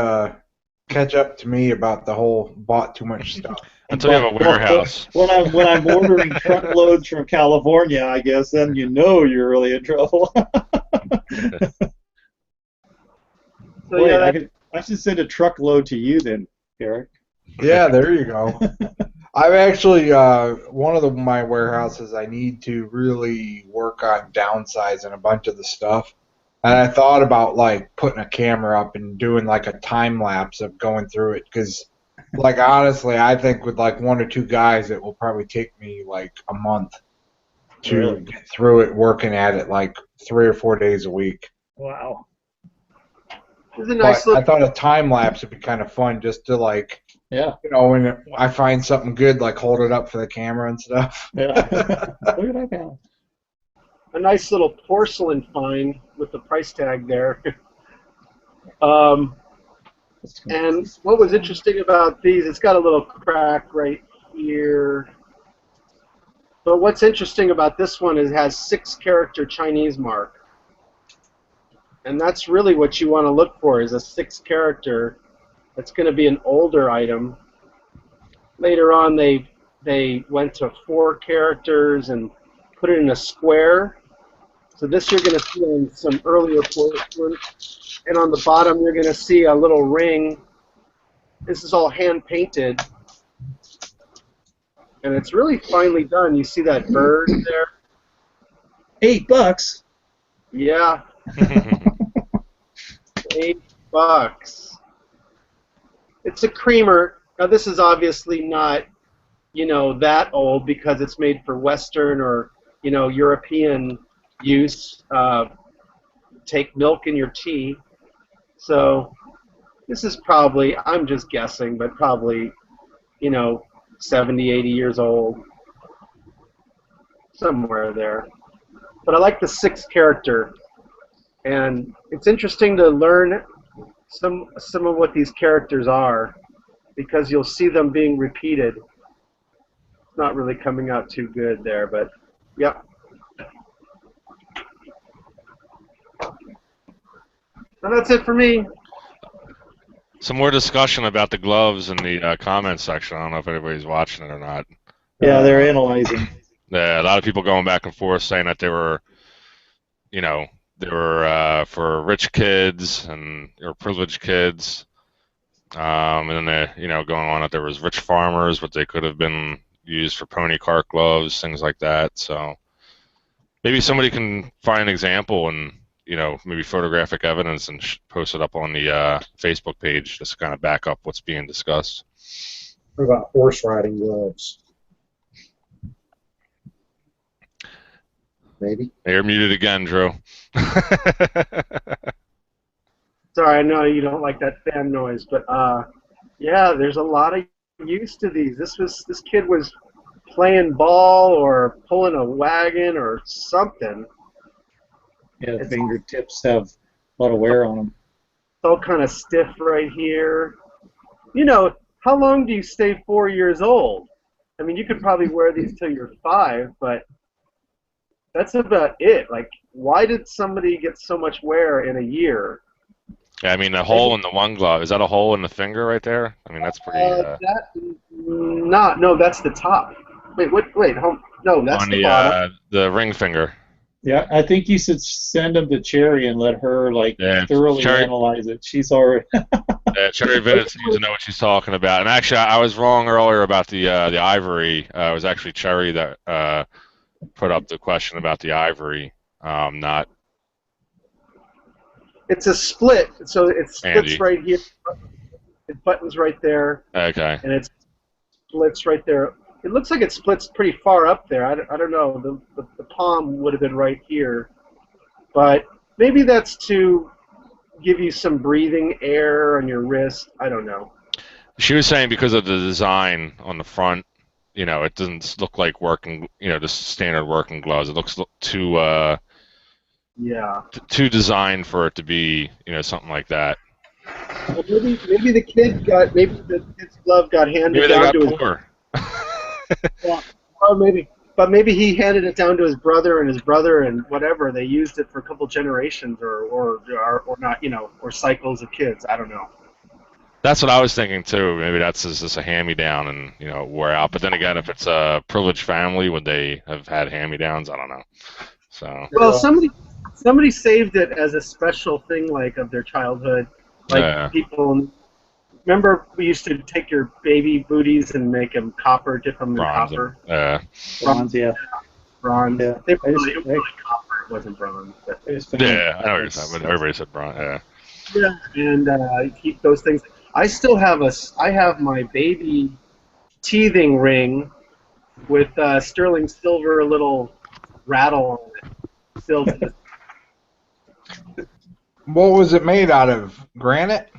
catch up to me about the whole bought too much stuff. Until you have a warehouse. When I'm ordering truckloads from California, I guess then you're really in trouble. So yeah, I should send a truckload to you then, Eric. Yeah, there you go. I've actually one of my warehouses I need to really work on downsizing a bunch of the stuff. And I thought about like putting a camera up and doing like a time lapse of going through it because, like honestly, I think with like 1 or 2 guys, it will probably take me like a month to Really? get through it, working at it like 3 or 4 days a week. Wow. It's a nice But I look. thought a time lapse would be kind of fun just to like, Yeah. when I find something good, like hold it up for the camera and stuff. Yeah. Look at that guy. A nice little porcelain find with the price tag there. um, and what was interesting about these, it's got a little crack right here. But what's interesting about this one is it has 6-character Chinese mark. And that's really what you want to look for, is a 6-character. That's going to be an older item. Later on, they went to 4 characters and put it in a square. So this you're going to see in some earlier porcelain. And on the bottom, you're going to see a little ring. This is all hand-painted. And it's really finely done. You see that bird there? $8. Yeah. $8. It's a creamer. Now this is obviously not, that old because it's made for Western or, European use. Take milk in your tea. So this is probably, I'm just guessing, but probably, 70, 80 years old. Somewhere there. But I like the 6-character. And it's interesting to learn some of what these characters are because you'll see them being repeated. It's not really coming out too good there, but yeah. So that's it for me. Some more discussion about the gloves in the comment section. I don't know if anybody's watching it or not. Yeah, they're analyzing. Yeah, a lot of people going back and forth saying that they were, for rich kids and or privileged kids, and then they, going on that there was rich farmers, but they could have been used for pony cart gloves, things like that. So maybe somebody can find an example and maybe photographic evidence and post it up on the Facebook page just to kind of back up what's being discussed. What about horse riding gloves? Maybe. You're muted again, Drew. Sorry, I know you don't like that fan noise, but yeah, there's a lot of use to these. This kid was playing ball or pulling a wagon or something. Yeah, the fingertips have a lot of wear on them. It's all kind of stiff right here. How long do you stay 4 years old? I mean, you could probably wear these till you're 5, but that's about it. Like, why did somebody get so much wear in a year? Yeah, I mean, the hole in the one glove, is that a hole in the finger right there? I mean, that's pretty... No, that's the top. Wait, no, that's on the bottom. The ring finger. Yeah, I think you should send them to Cherry and let her thoroughly analyze it. She's already. Yeah, Cherry Bennett seems to know what she's talking about. And actually, I was wrong earlier about the ivory. It was actually Cherry that put up the question about the ivory, not. It's a split, so it splits Andy. right here. It buttons right there. Okay. And it splits right there. It looks like it splits pretty far up there. I don't know. The palm would have been right here. But maybe that's to give you some breathing air on your wrist. I don't know. She was saying because of the design on the front, it doesn't look like working, just standard working gloves. It looks too too designed for it to be, something like that. Well, maybe the kid's glove got handed Maybe they down got to poor. Yeah, or maybe he handed it down to his brother, and whatever, they used it for a couple generations, or not, or cycles of kids. I don't know. That's what I was thinking too. Maybe that's just a hand-me-down and it wore out. But then again, if it's a privileged family, would they have had hand-me-downs? I don't know. So. Well, somebody saved it as a special thing, like of their childhood, like people. Remember, we used to take your baby booties and make them copper, dip them in copper. Bronze, yeah. Bronze. Yeah. They were really copper. It wasn't bronze, but Yeah, I know what you're saying, but everybody said bronze. Yeah. yeah. And keep those things. I still have I have my baby teething ring with sterling silver little rattle on it. Still to this. What was it made out of? Granite?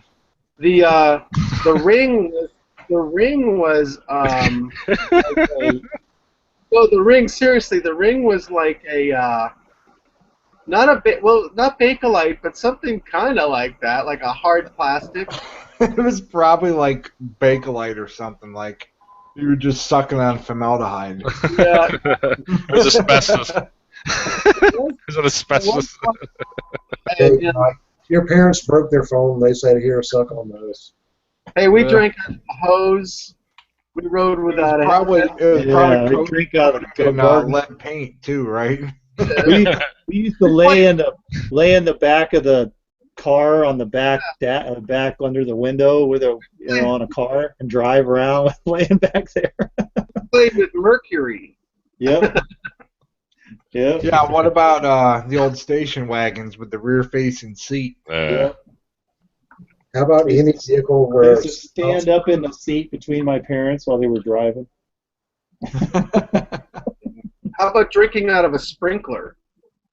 The ring was like well, the ring, seriously, the ring was like a not Bakelite, but something kind of like that, like a hard plastic. It was probably like Bakelite or something. Like you were just sucking on formaldehyde. Yeah. It was asbestos. Is it asbestos? And, you know, Your parents broke their phone. They said, "Here, suck on this." hey, we drank out of a hose. We rode without a helmet. It was probably we drink out of the and garden. lead paint too, right? We used to lay in the back of the car on the back under the window with on a car and drive around laying back there. Played with mercury. Yep. Yep. Yeah. What about the old station wagons with the rear-facing seat? Yep. How about any vehicle I where used to stand up in the seat between my parents while they were driving. How about drinking out of a sprinkler?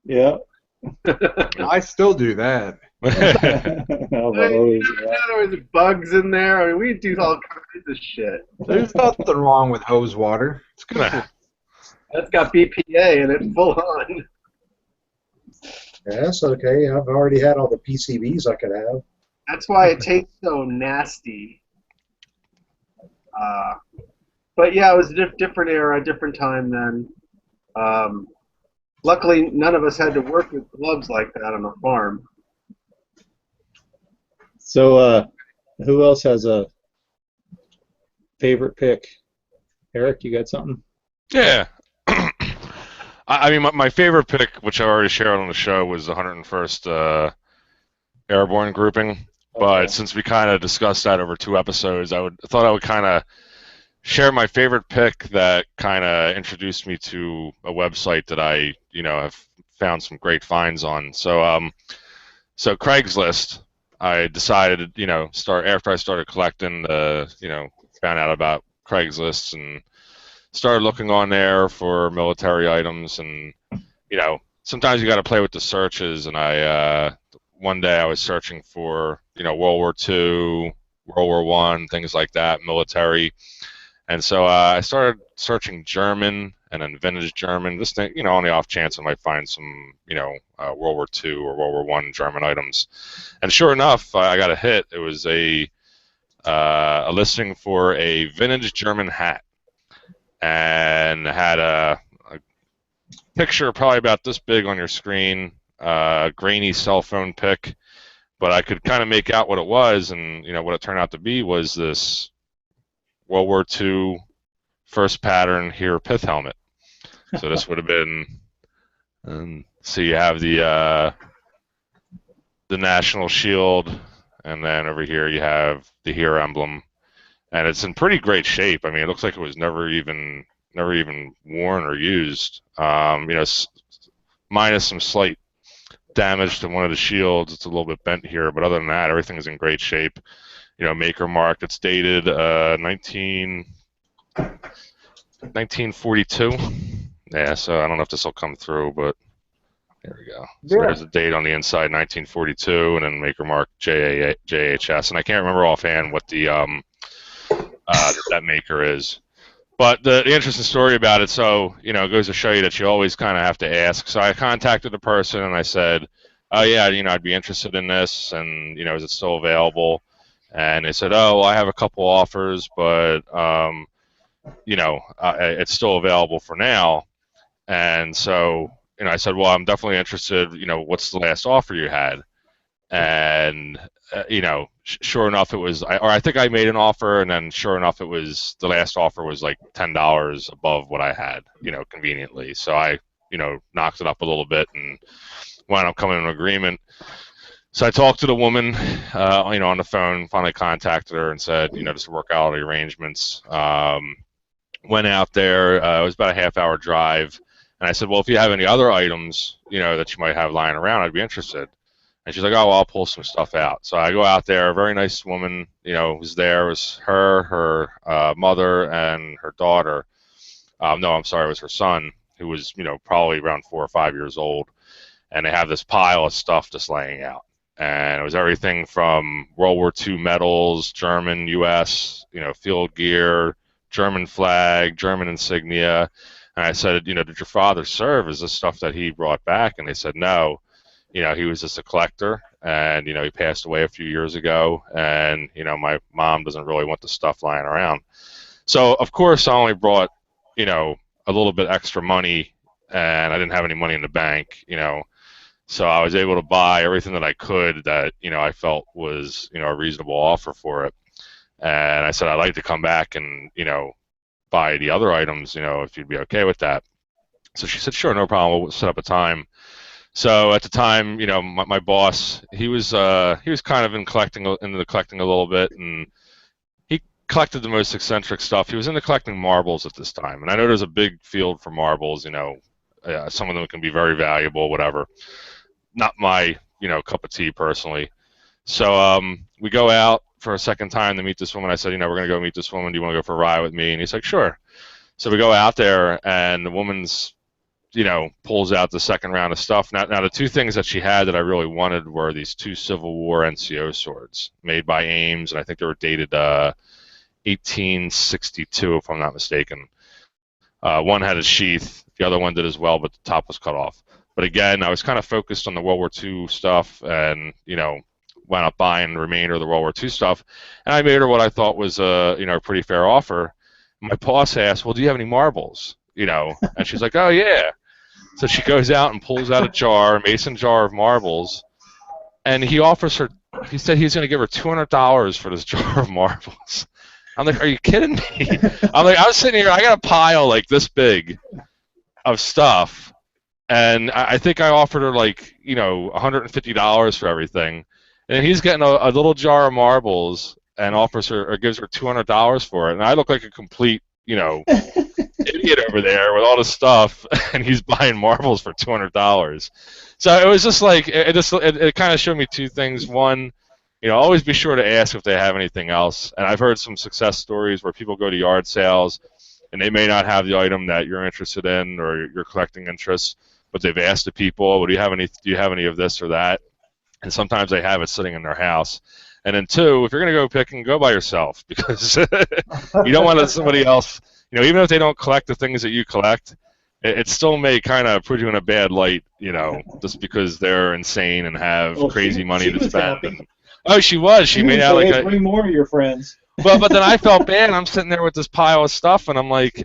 Yeah. I still do that. There was bugs in there. I mean, we do all kinds of shit. There's nothing wrong with hose water. It's good. That's got BPA in it, full on. Yeah, that's okay. I've already had all the PCBs I could have. That's why it tastes so nasty. But yeah, it was a different era, different time then. Luckily, none of us had to work with gloves like that on a farm. So, who else has a favorite pick? Eric, you got something? Yeah. I mean, my favorite pick, which I already shared on the show, was the 101st Airborne grouping. But since we kind of discussed that over 2 episodes, I thought I would kind of share my favorite pick that kind of introduced me to a website that I, have found some great finds on. So, so Craigslist, I decided, after I started collecting, found out about Craigslist and started looking on there for military items, and sometimes you got to play with the searches. And one day I was searching for World War II, World War I, things like that, military, and so I started searching German and then vintage German, just on the off chance I might find some World War II or World War I German items. And sure enough, I got a hit. It was a listing for a vintage German hat, and had a picture probably about this big on your screen, grainy cell phone pic, but I could kind of make out what it was, and what it turned out to be was this World War II first pattern here pith helmet. So this would have been, so you have the national shield, and then over here you have the here emblem, and it's in pretty great shape. I mean, it looks like it was never even worn or used. Minus some slight damage to one of the shields. It's a little bit bent here, but other than that, everything is in great shape. Maker marked. It's dated 1942. Yeah, so I don't know if this will come through, but there we go. So there's a date on the inside, 1942, and then maker mark JHS. And I can't remember offhand what the that maker is. But the interesting story about it, so, it goes to show you that you always kind of have to ask. So I contacted the person and I said, oh, yeah, I'd be interested in this, and, is it still available? And they said, oh, well, I have a couple offers, but, it's still available for now. And so, I said, well, I'm definitely interested, what's the last offer you had? And, sure enough, it was, I think I made an offer, and then sure enough, the last offer was like $10 above what I had, conveniently. So I, knocked it up a little bit and wound up coming to an agreement. So I talked to the woman, on the phone, finally contacted her and said, just work out the arrangements. Went out there, it was about a half-hour drive, And I said, well, if you have any other items, that you might have lying around, I'd be interested. And she's like, oh, well, I'll pull some stuff out. So I go out there. A very nice woman, was there. It was her mother, and her daughter. No, I'm sorry, it was her son, who was, probably around 4 or 5 years old. And they have this pile of stuff just laying out. And it was everything from World War II medals, German, U.S., field gear, German flag, German insignia. And I said, did your father serve? Is this stuff that he brought back? And they said, no. He was just a collector, and, he passed away a few years ago, and, my mom doesn't really want the stuff lying around. So, of course, I only brought, a little bit extra money, and I didn't have any money in the bank, So I was able to buy everything that I could that, I felt was, a reasonable offer for it. And I said, I'd like to come back and, buy the other items, if you'd be okay with that. So she said, sure, no problem. We'll set up a time. So at the time, my boss, he was kind of into collecting a little bit, and he collected the most eccentric stuff. He was into collecting marbles at this time, and I know there's a big field for marbles. Some of them can be very valuable, whatever. Not my, cup of tea personally. So we go out for a second time to meet this woman. I said, we're going to go meet this woman. Do you want to go for a ride with me? And he's like, sure. So we go out there, and the woman's, pulls out the second round of stuff. Now, the two things that she had that I really wanted were these 2 Civil War NCO swords made by Ames, and I think they were dated 1862, if I'm not mistaken. One had a sheath, the other one did as well, but the top was cut off. But again, I was kind of focused on the World War II stuff, and wound up buying the remainder of the World War II stuff. And I made her what I thought was a pretty fair offer. My boss asked, "Well, do you have any marbles?" And she's like, "Oh yeah." So she goes out and pulls out a mason jar of marbles, and he offers her. He said he's going to give her $200 for this jar of marbles. I'm like, are you kidding me? I'm like, I was sitting here, I got a pile like this big of stuff, and I think I offered her like, $150 for everything, and he's getting a little jar of marbles and offers her or gives her $200 for it, and I look like a complete, idiot over there with all this stuff, and he's buying marbles for $200. So it was just like it kind of showed me two things. One, always be sure to ask if they have anything else. And I've heard some success stories where people go to yard sales and they may not have the item that you're interested in or your collecting interests, but they've asked the people, well, do you have any of this or that? And sometimes they have it sitting in their house. And then two, if you're going to go picking, go by yourself, because you don't want to let somebody else, even if they don't collect the things that you collect, it still may kind of put you in a bad light, just because they're insane and have crazy money to spend. And, oh, she was. She made out like bring more of your friends. Well, but then I felt bad. I'm sitting there with this pile of stuff, and I'm like,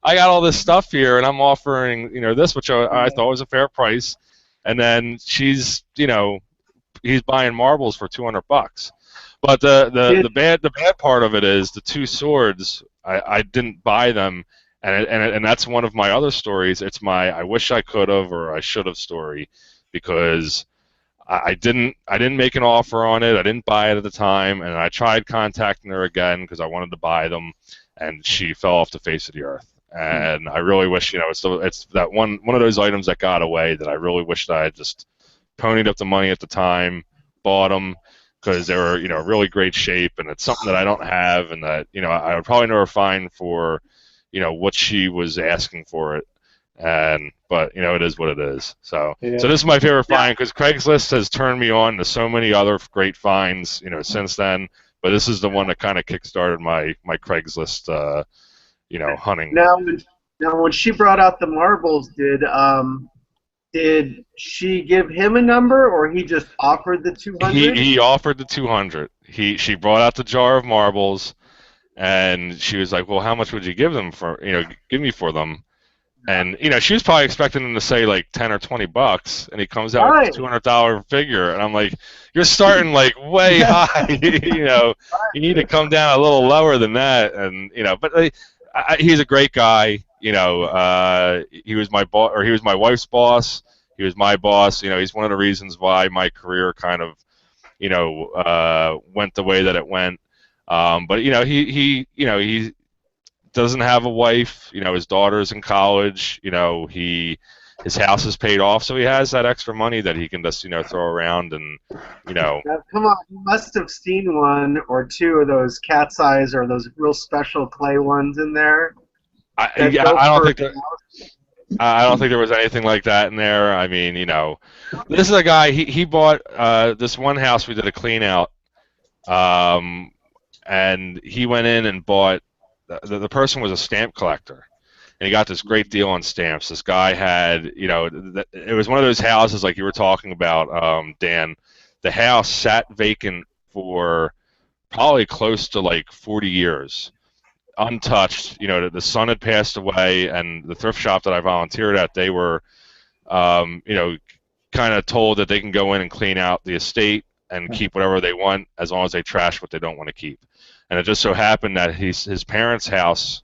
I got all this stuff here, and I'm offering, this, which I thought was a fair price, and then she's, he's buying marbles for $200. But the bad part of it is the two swords. I didn't buy them, and that's one of my other stories. It's my I wish I could have or I should have story, because I didn't make an offer on it. I didn't buy it at the time, and I tried contacting her again because I wanted to buy them, and she fell off the face of the earth. And I really wish, it's that one of those items that got away that I really wished I had just ponied up the money at the time, bought them, because they were, really great shape, and it's something that I don't have, and that, I would probably never find for, what she was asking for it. But it is what it is. So this is my favorite find, because Craigslist has turned me on to so many other great finds, since then. But this is the one that kind of kickstarted my Craigslist, hunting. Now, when she brought out the marbles, did she give him a number, or he just offered the 200? He offered the 200. She brought out the jar of marbles, and she was like, "Well, how much would you give them for? Give me for them?" And she was probably expecting him to say like $10 or $20, and he comes out with a $200 figure, and I'm like, "You're starting like way high. You need to come down a little lower than that." And but he's a great guy. He was my boss, or he was my wife's boss. He was my boss. He's one of the reasons why my career kind of, went the way that it went. But he doesn't have a wife. You know, his daughter's in college. You know, his house is paid off, so he has that extra money that he can just, you know, throw around and, you know. Now, come on, you must have seen one or two of those cat's eyes or those real special clay ones in there. I don't think there was anything like that in there. I mean, you know, this is a guy. He bought this one house. We did a clean out, and he went in and bought. The person was a stamp collector, and he got this great deal on stamps. This guy had, you know, it was one of those houses like you were talking about, Dan. The house sat vacant for probably close to like 40 years, untouched. You know, the son had passed away, and the thrift shop that I volunteered at, they were, you know, kind of told that they can go in and clean out the estate and keep whatever they want as long as they trash what they don't want to keep. And it just so happened that his parents' house,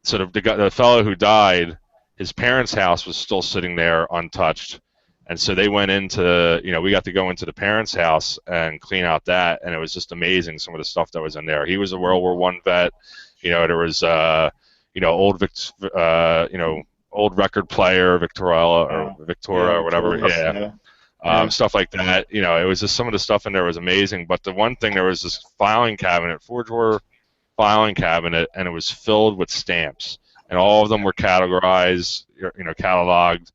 sort of the fellow who died, his parents' house was still sitting there untouched. And so they went into, you know, we got to go into the parents' house and clean out that, and it was just amazing, some of the stuff that was in there. He was a World War I vet. You know, there was, you know, old record player, Victoria or whatever. Yeah. Stuff like that. You know, it was just some of the stuff in there was amazing. But the one thing, there was this filing cabinet, 4-drawer filing cabinet, and it was filled with stamps, and all of them were categorized, you know, cataloged,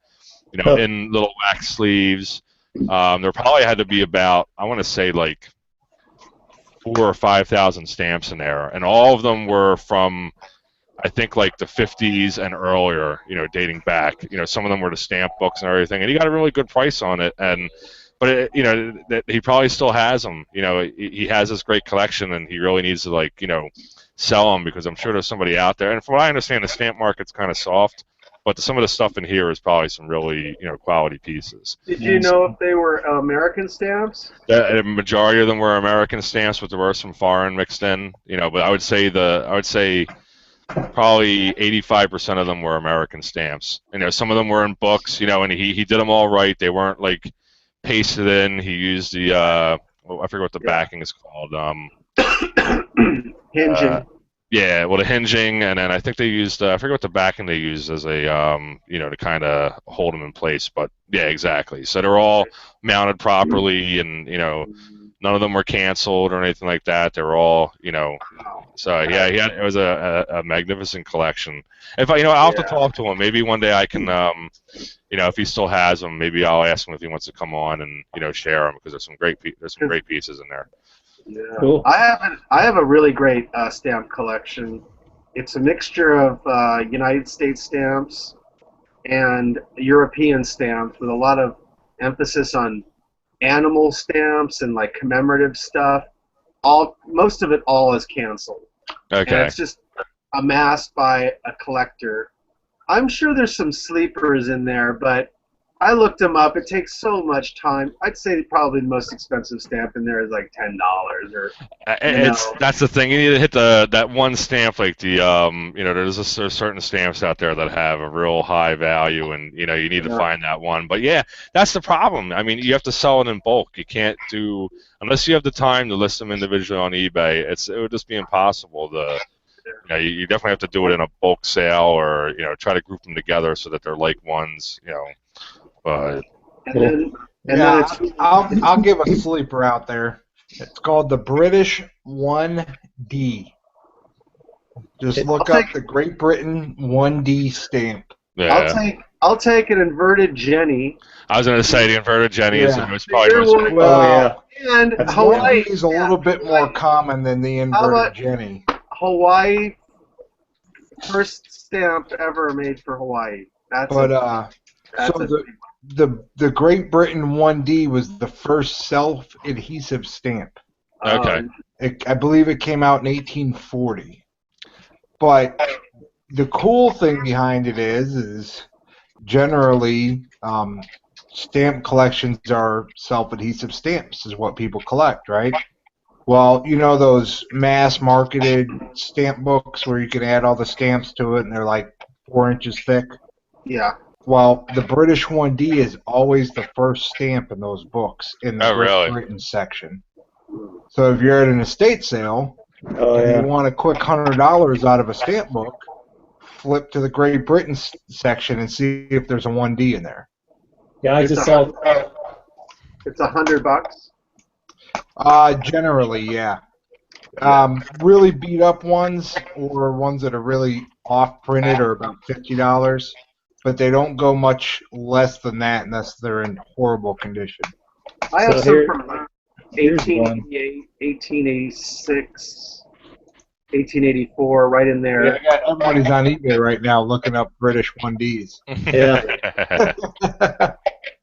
you know, in little wax sleeves. There probably had to be about, I want to say, like 4,000 or 5,000 stamps in there, and all of them were from, I think, like the 50s and earlier, you know, dating back. You know, some of them were the stamp books and everything, and he got a really good price on it. But it, you know, that he probably still has them. You know, he has this great collection, and he really needs to, like, you know, sell them, because I'm sure there's somebody out there. And from what I understand, the stamp market's kind of soft, but some of the stuff in here is probably some really, you know, quality pieces. Did you know if they were American stamps? The majority of them were American stamps, but there were some foreign mixed in. You know, but I would say probably 85% of them were American stamps. You know, some of them were in books. You know, and he did them all right. They weren't like pasted in. He used the I forget what the backing is called. Hinging. Yeah, well, the hinging, and then I think they used, I forget what the backing they used as a, you know, to kind of hold them in place. But yeah, exactly. So they're all mounted properly, and, you know, none of them were canceled or anything like that. They were all, you know. So yeah, it was a magnificent collection. If I'll have to talk to him. Maybe one day I can, you know, if he still has them, maybe I'll ask him if he wants to come on and, you know, share them, because there's some great pieces in there. Yeah. Cool. I have a really great stamp collection. It's a mixture of United States stamps and European stamps, with a lot of emphasis on animal stamps and like commemorative stuff. Most of it all is canceled. Okay. And it's just amassed by a collector. I'm sure there's some sleepers in there, but I looked them up. It takes so much time. I'd say probably the most expensive stamp in there is like $10 or. That's the thing. You need to hit that one stamp, like the you know, there's certain stamps out there that have a real high value, and you know, you need to find that one. But yeah, that's the problem. I mean, you have to sell it in bulk. You can't do, unless you have the time to list them individually on eBay. It would just be impossible to. You know, you definitely have to do it in a bulk sale, or, you know, try to group them together so that they're like ones, you know. But I'll give a sleeper out there. It's called the British 1D. Just look up the Great Britain 1D stamp. Yeah. I'll take an inverted Jenny. I was going to say the inverted Jenny is probably most. Well, and Hawaii is a little bit more common than the inverted Jenny. Hawaii, first stamp ever made for Hawaii. The Great Britain 1D was the first self-adhesive stamp. Okay. I believe it came out in 1840. But the cool thing behind it is generally stamp collections are self-adhesive stamps is what people collect, right? Well, you know those mass-marketed stamp books where you can add all the stamps to it and they're like 4 inches thick? Yeah. Well, the British 1D is always the first stamp in those books in the Great Britain section. So if you're at an estate sale Oh and yeah. you want a quick $100 out of a stamp book, flip to the Great Britain section and see if there's a 1D in there. Yeah, I It's just saw. it's $100. Generally, yeah. Really beat up ones or ones that are really off printed are about $50, but they don't go much less than that unless they're in horrible condition. I have So some here- from like here's one. 1888, 1886, 1884, right in Yeah, there. I got everybody's on eBay right now looking up British 1Ds. Yeah.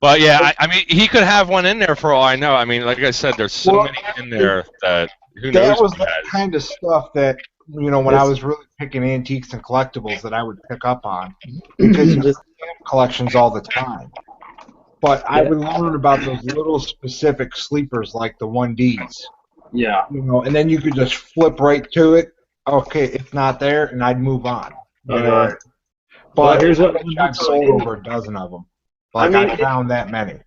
But yeah, I mean, he could have one in there for all I know. I mean, like I said, there's so Well, many in there that who knows That was what the he has. kind of stuff that, when I This- was really picking antiques and collectibles that I would pick up on, because you This- see stamp collections all the time. But I Yeah. would learn about those little specific sleepers like the 1Ds, Yeah. and then you could just flip right to it. Okay, it's not there, and I'd move on. Yeah. But Well, here's what- I've sold over a dozen of them. Like, I mean, I found that many.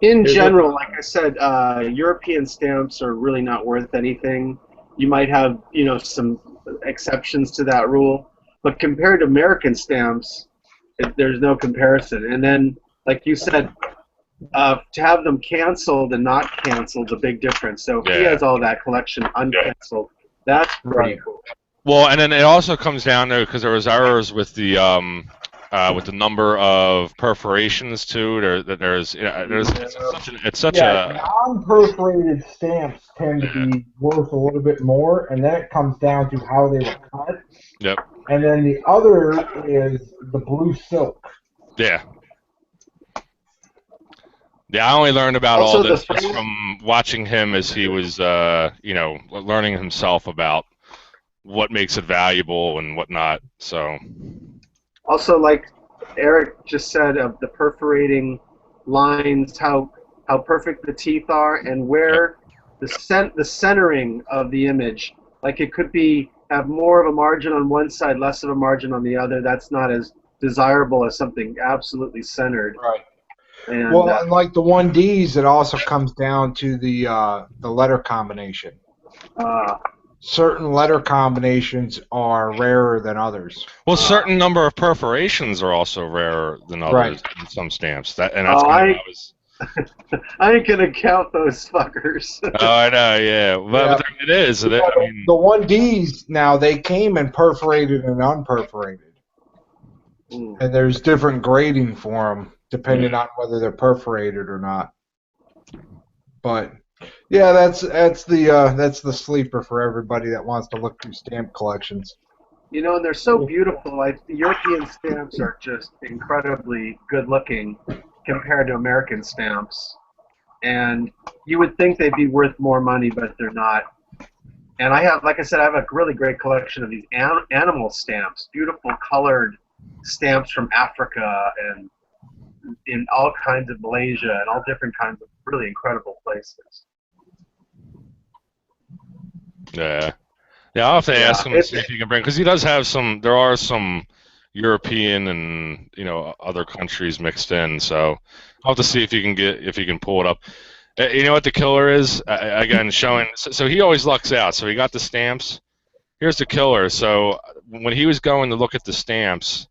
In Here's general, like I said, European stamps are really not worth anything. You might have, some exceptions to that rule, but compared to American stamps, there's no comparison. And then, like you said, to have them canceled and not canceled is a big difference. So if he Yeah. has all that collection uncanceled, that's pretty Right. cool. Well, and then it also comes down to, because there was errors with the number of perforations too. There's it's such a non-perforated stamps tend to be worth a little bit more, and then it comes down to how they were cut. Yep. And then the other is the blue silk. yeah. Yeah, I only learned about Also, all the this just frame- from watching him as he was, learning himself about what makes it valuable and whatnot. So, Also, like Eric just said, of the perforating lines, how perfect the teeth are, and where the centering of the image. Like it could have more of a margin on one side, less of a margin on the other. That's not as desirable as something absolutely centered. Right. And Well, and like the 1Ds, it also comes down to the letter combination. Certain letter combinations are rarer than others. well, certain number of perforations are also rarer than others Right. in some stamps. That's Oh, kind of what I was. I ain't gonna count those fuckers. Oh, I know, yeah. But it is. I mean, The 1Ds now, they came in perforated and unperforated, Mm. and there's different grading for them depending on whether they're perforated or not. But yeah, that's the sleeper for everybody that wants to look through stamp collections. And they're so beautiful. Like the European stamps are just incredibly good looking compared to American stamps. And you would think they'd be worth more money, but they're not. And I have a really great collection of these animal stamps, beautiful colored stamps from Africa and in all kinds of Malaysia and all different kinds of really incredible places. yeah. Yeah, I'll have to ask him to see if he can bring, because he does have some. There are some European and other countries mixed in. So I'll have to see if he can pull it up. You know what the killer is? Again, showing. So he always lucks out. So he got the stamps. Here's the killer. So when he was going to look at the stamps,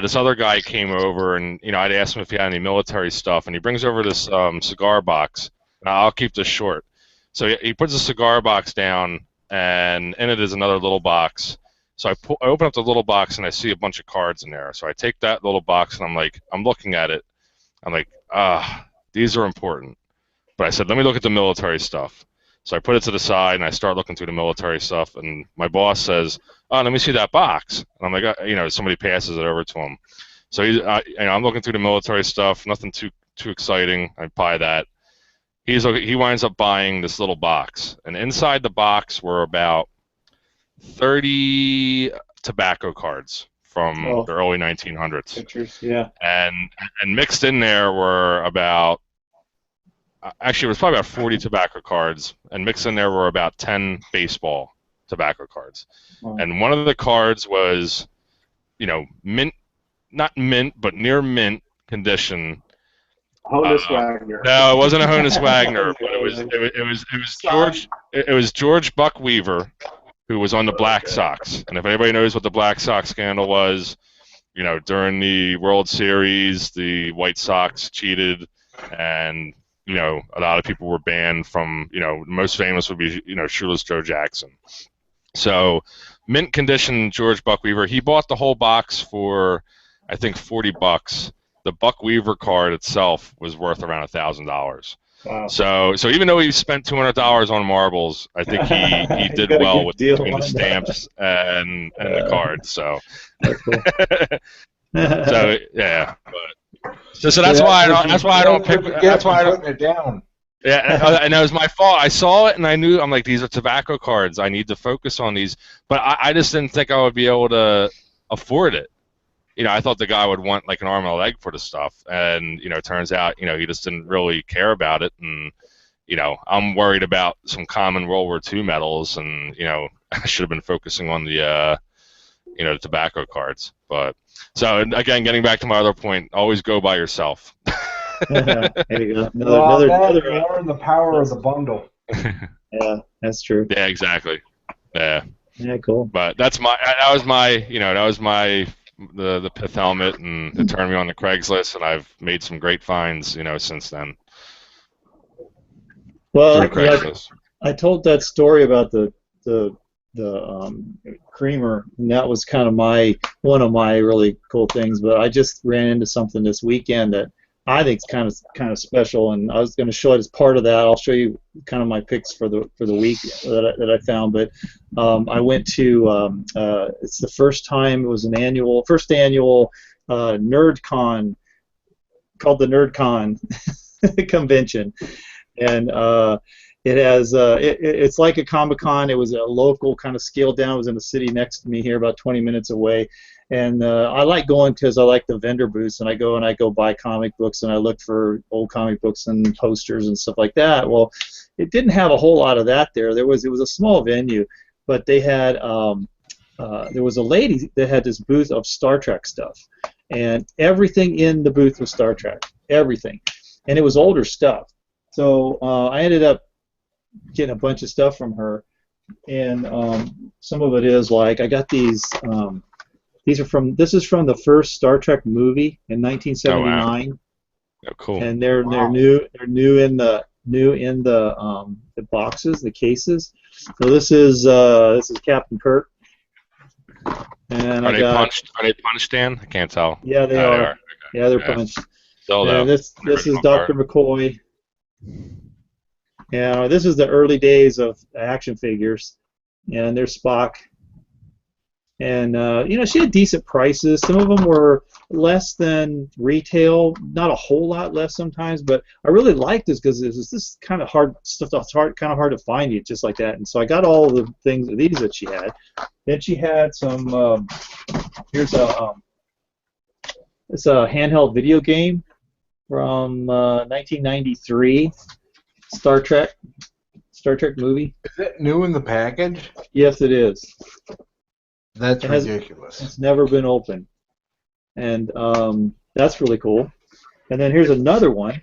this other guy came over, and I'd asked him if he had any military stuff, and he brings over this cigar box. Now, I'll keep this short. So he puts a cigar box down, and in it is another little box. So I open up the little box, and I see a bunch of cards in there. So I take that little box, and I'm looking at it. I'm like, these are important. But I said, let me look at the military stuff. So I put it to the side, and I start looking through the military stuff, and my boss says, oh, let me see that box. And I'm like, somebody passes it over to him. So I'm looking through the military stuff, nothing too exciting. I buy that. He winds up buying this little box, and inside the box were about 30 tobacco cards from the early 1900s. Pictures, yeah. And mixed in there were about, actually it was probably about 40 tobacco cards, and mixed in there were about 10 baseball tobacco cards. Wow. And one of the cards was, mint, not mint, but near mint condition. Honus Wagner. No, it wasn't a Honus Wagner, but it was George Buck Weaver, who was on the Black Sox. And if anybody knows what the Black Sox scandal was, during the World Series, the White Sox cheated, and a lot of people were banned from. The most famous would be Shoeless Joe Jackson. So, mint condition George Buck Weaver, he bought the whole box for, I think, $40. The Buck Weaver card itself was worth around $1,000. Wow. So even though he spent $200 on marbles, I think he did well with between the stamps and the cards. So that's cool. so yeah, but so that's why I don't pick. That's why I don't put it down. Yeah, and it was my fault. I saw it and I knew, I'm like, these are tobacco cards. I need to focus on these, but I just didn't think I would be able to afford it. I thought the guy would want like an arm and a leg for the stuff, and it turns out he just didn't really care about it, and I'm worried about some common World War II medals, and I should have been focusing on the the tobacco cards. But so again, getting back to my other point, always go by yourself. There you go. Learn the power of the bundle. Yeah, that's true. Yeah, exactly. Yeah. Yeah, cool. But that was my the pith helmet, and it turned me on to Craigslist, and I've made some great finds, since then. Well, I told that story about the creamer, and that was kind of one of my really cool things. But I just ran into something this weekend that I think is kind of special, and I was going to show it as part of that. I'll show you kind of my picks for the week that I found. But I went to it's the first time, it was first annual NerdCon, called the NerdCon convention, and it has it's like a Comic-Con. It was a local, kind of scaled down. It was in the city next to me here, about 20 minutes away. And I like going because I like the vendor booths, and I go buy comic books, and I look for old comic books and posters and stuff like that. Well, it didn't have a whole lot of that there. It was a small venue, but they had there was a lady that had this booth of Star Trek stuff, and everything in the booth was Star Trek, everything, and it was older stuff. So I ended up getting a bunch of stuff from her, and some of it is like, I got these. This is from the first Star Trek movie in 1979. Oh, wow. Oh, cool. And they're new in the boxes, the cases. So this is Captain Kirk. And are they punched in? I can't tell. Yeah, they are. Okay. Yeah, they're punched. And this is Dr. McCoy. Yeah, this is the early days of action figures, and there's Spock. And she had decent prices. Some of them were less than retail, not a whole lot less sometimes. But I really liked this because this kind of hard stuff that's kind of hard to find it just like that. And so I got all the things these that she had. Then she had some. Here's it's a handheld video game from 1993, Star Trek movie. Is it new in the package? Yes, it is. That's ridiculous. It's never been opened, and that's really cool. And then here's another one,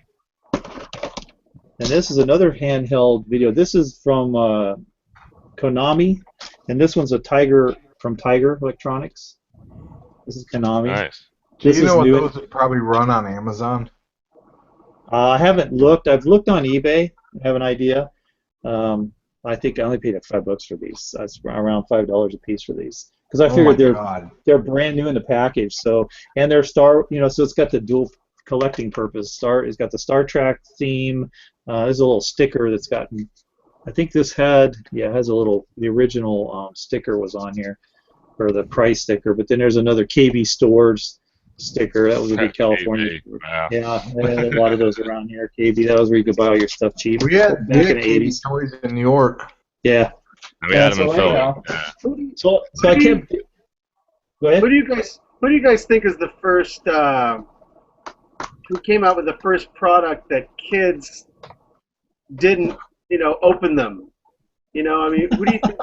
and this is another handheld video. This is from Konami, and this one's a Tiger from Tiger Electronics. This is Konami. Nice. Do you know what those would probably run on Amazon? I haven't looked. I've looked on eBay. I have an idea. I think I only paid $5 for these. That's around $5 a piece for these. Because I figured they're brand new in the package. So, and they're so it's got the dual collecting purpose. It's got the Star Trek theme. There's a little sticker that's got. I think this has the original sticker was on here, or the price sticker. But then there's another KB Stores sticker. That was a big California. Wow. Yeah, a lot of those around here. KB. That was where you could buy all your stuff cheap. We had KB toys in New York. Yeah. We had them in Philly. So I can't. Go ahead. What do you guys think is the first? Who came out with the first product that kids didn't, open them? I mean, who do you think?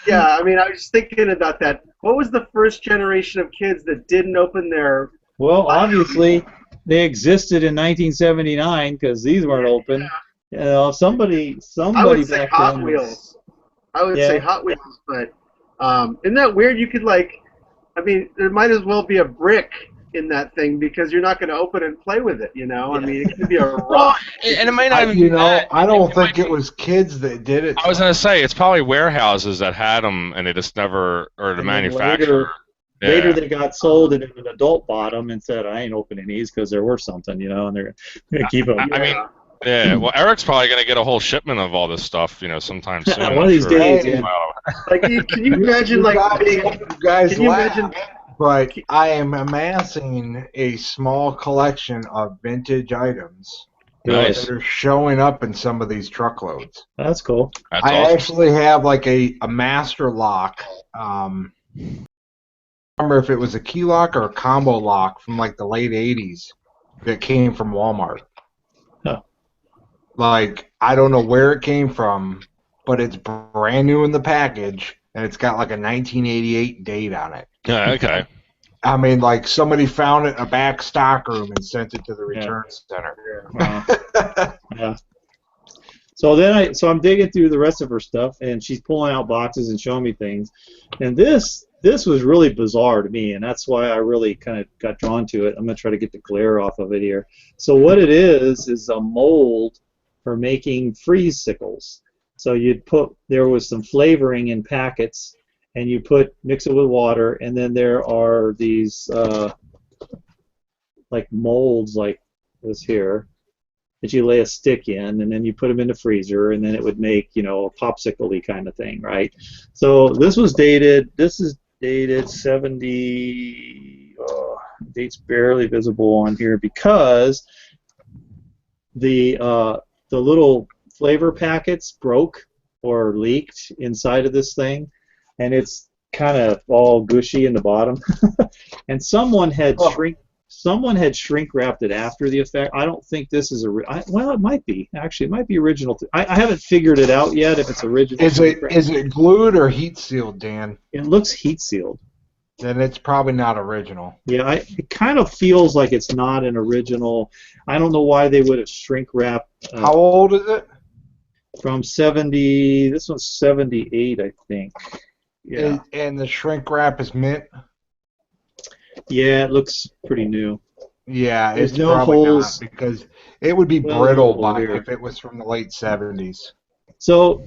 Yeah, I mean, I was just thinking about that. What was the first generation of kids that didn't open their? Well, obviously, they existed in 1979 because these weren't open. You know, somebody I would say back Hot then Wheels. I would yeah. say Hot Wheels, but isn't that weird? You could I mean, there might as well be a brick in that thing because you're not going to open it and play with it. You know, I mean, it could be a Well, rock. and it might not even be that. I don't It might think it be- was kids that did it. I was gonna say it's probably warehouses that had them, and they just never, or the And then manufacturer. Later Yeah. they got sold, and an adult bought them and said, "I ain't opening these because they're worth something," you know, and they're gonna keep them. I mean, yeah. Well, Eric's probably gonna get a whole shipment of all this stuff, sometime soon. One of these I'm sure. days, Hey. yeah. Like, can you imagine you guys Can you laugh, imagine? but I am amassing a small collection of vintage items Nice. that are showing up in some of these truckloads. That's cool. That's I awesome. actually have like a master lock. I don't remember if it was a key lock or a combo lock from like the late 80s that came from Walmart. Huh. Like, I don't know where it came from, but it's brand new in the package, and it's got like a 1988 date on it. Yeah. Okay. I mean, like somebody found it in a back stock room and sent it to the Yeah. return center. Wow. Yeah. So I'm digging through the rest of her stuff, and she's pulling out boxes and showing me things, and this was really bizarre to me, and that's why I really kind of got drawn to it. I'm gonna try to get the glare off of it here. So what it is a mold for making freeze sickles. So there was some flavoring in packets, and you mix it with water, and then there are these like molds like this here that you lay a stick in, and then you put them in the freezer, and then it would make, a popsicle-y kind of thing, right? So this is dated 70, date's barely visible on here because the little flavor packets broke or leaked inside of this thing, and it's kind of all gushy in the bottom. And someone had shrink wrapped it after the effect. I don't think this is well, it might be. Actually, it might be original. I haven't figured it out yet if it's original. Is it glued or heat sealed, Dan? It looks heat sealed. Then it's probably not original. Yeah, it kind of feels like it's not an original. I don't know why they would have shrink wrapped. How old is it? From 70. This one's 78, I think. Yeah. And the shrink wrap is mint? Yeah, it looks pretty new. Yeah, There's it's no probably holes. not, because it would be Well, brittle no hole here. if it was from the late 70s. So,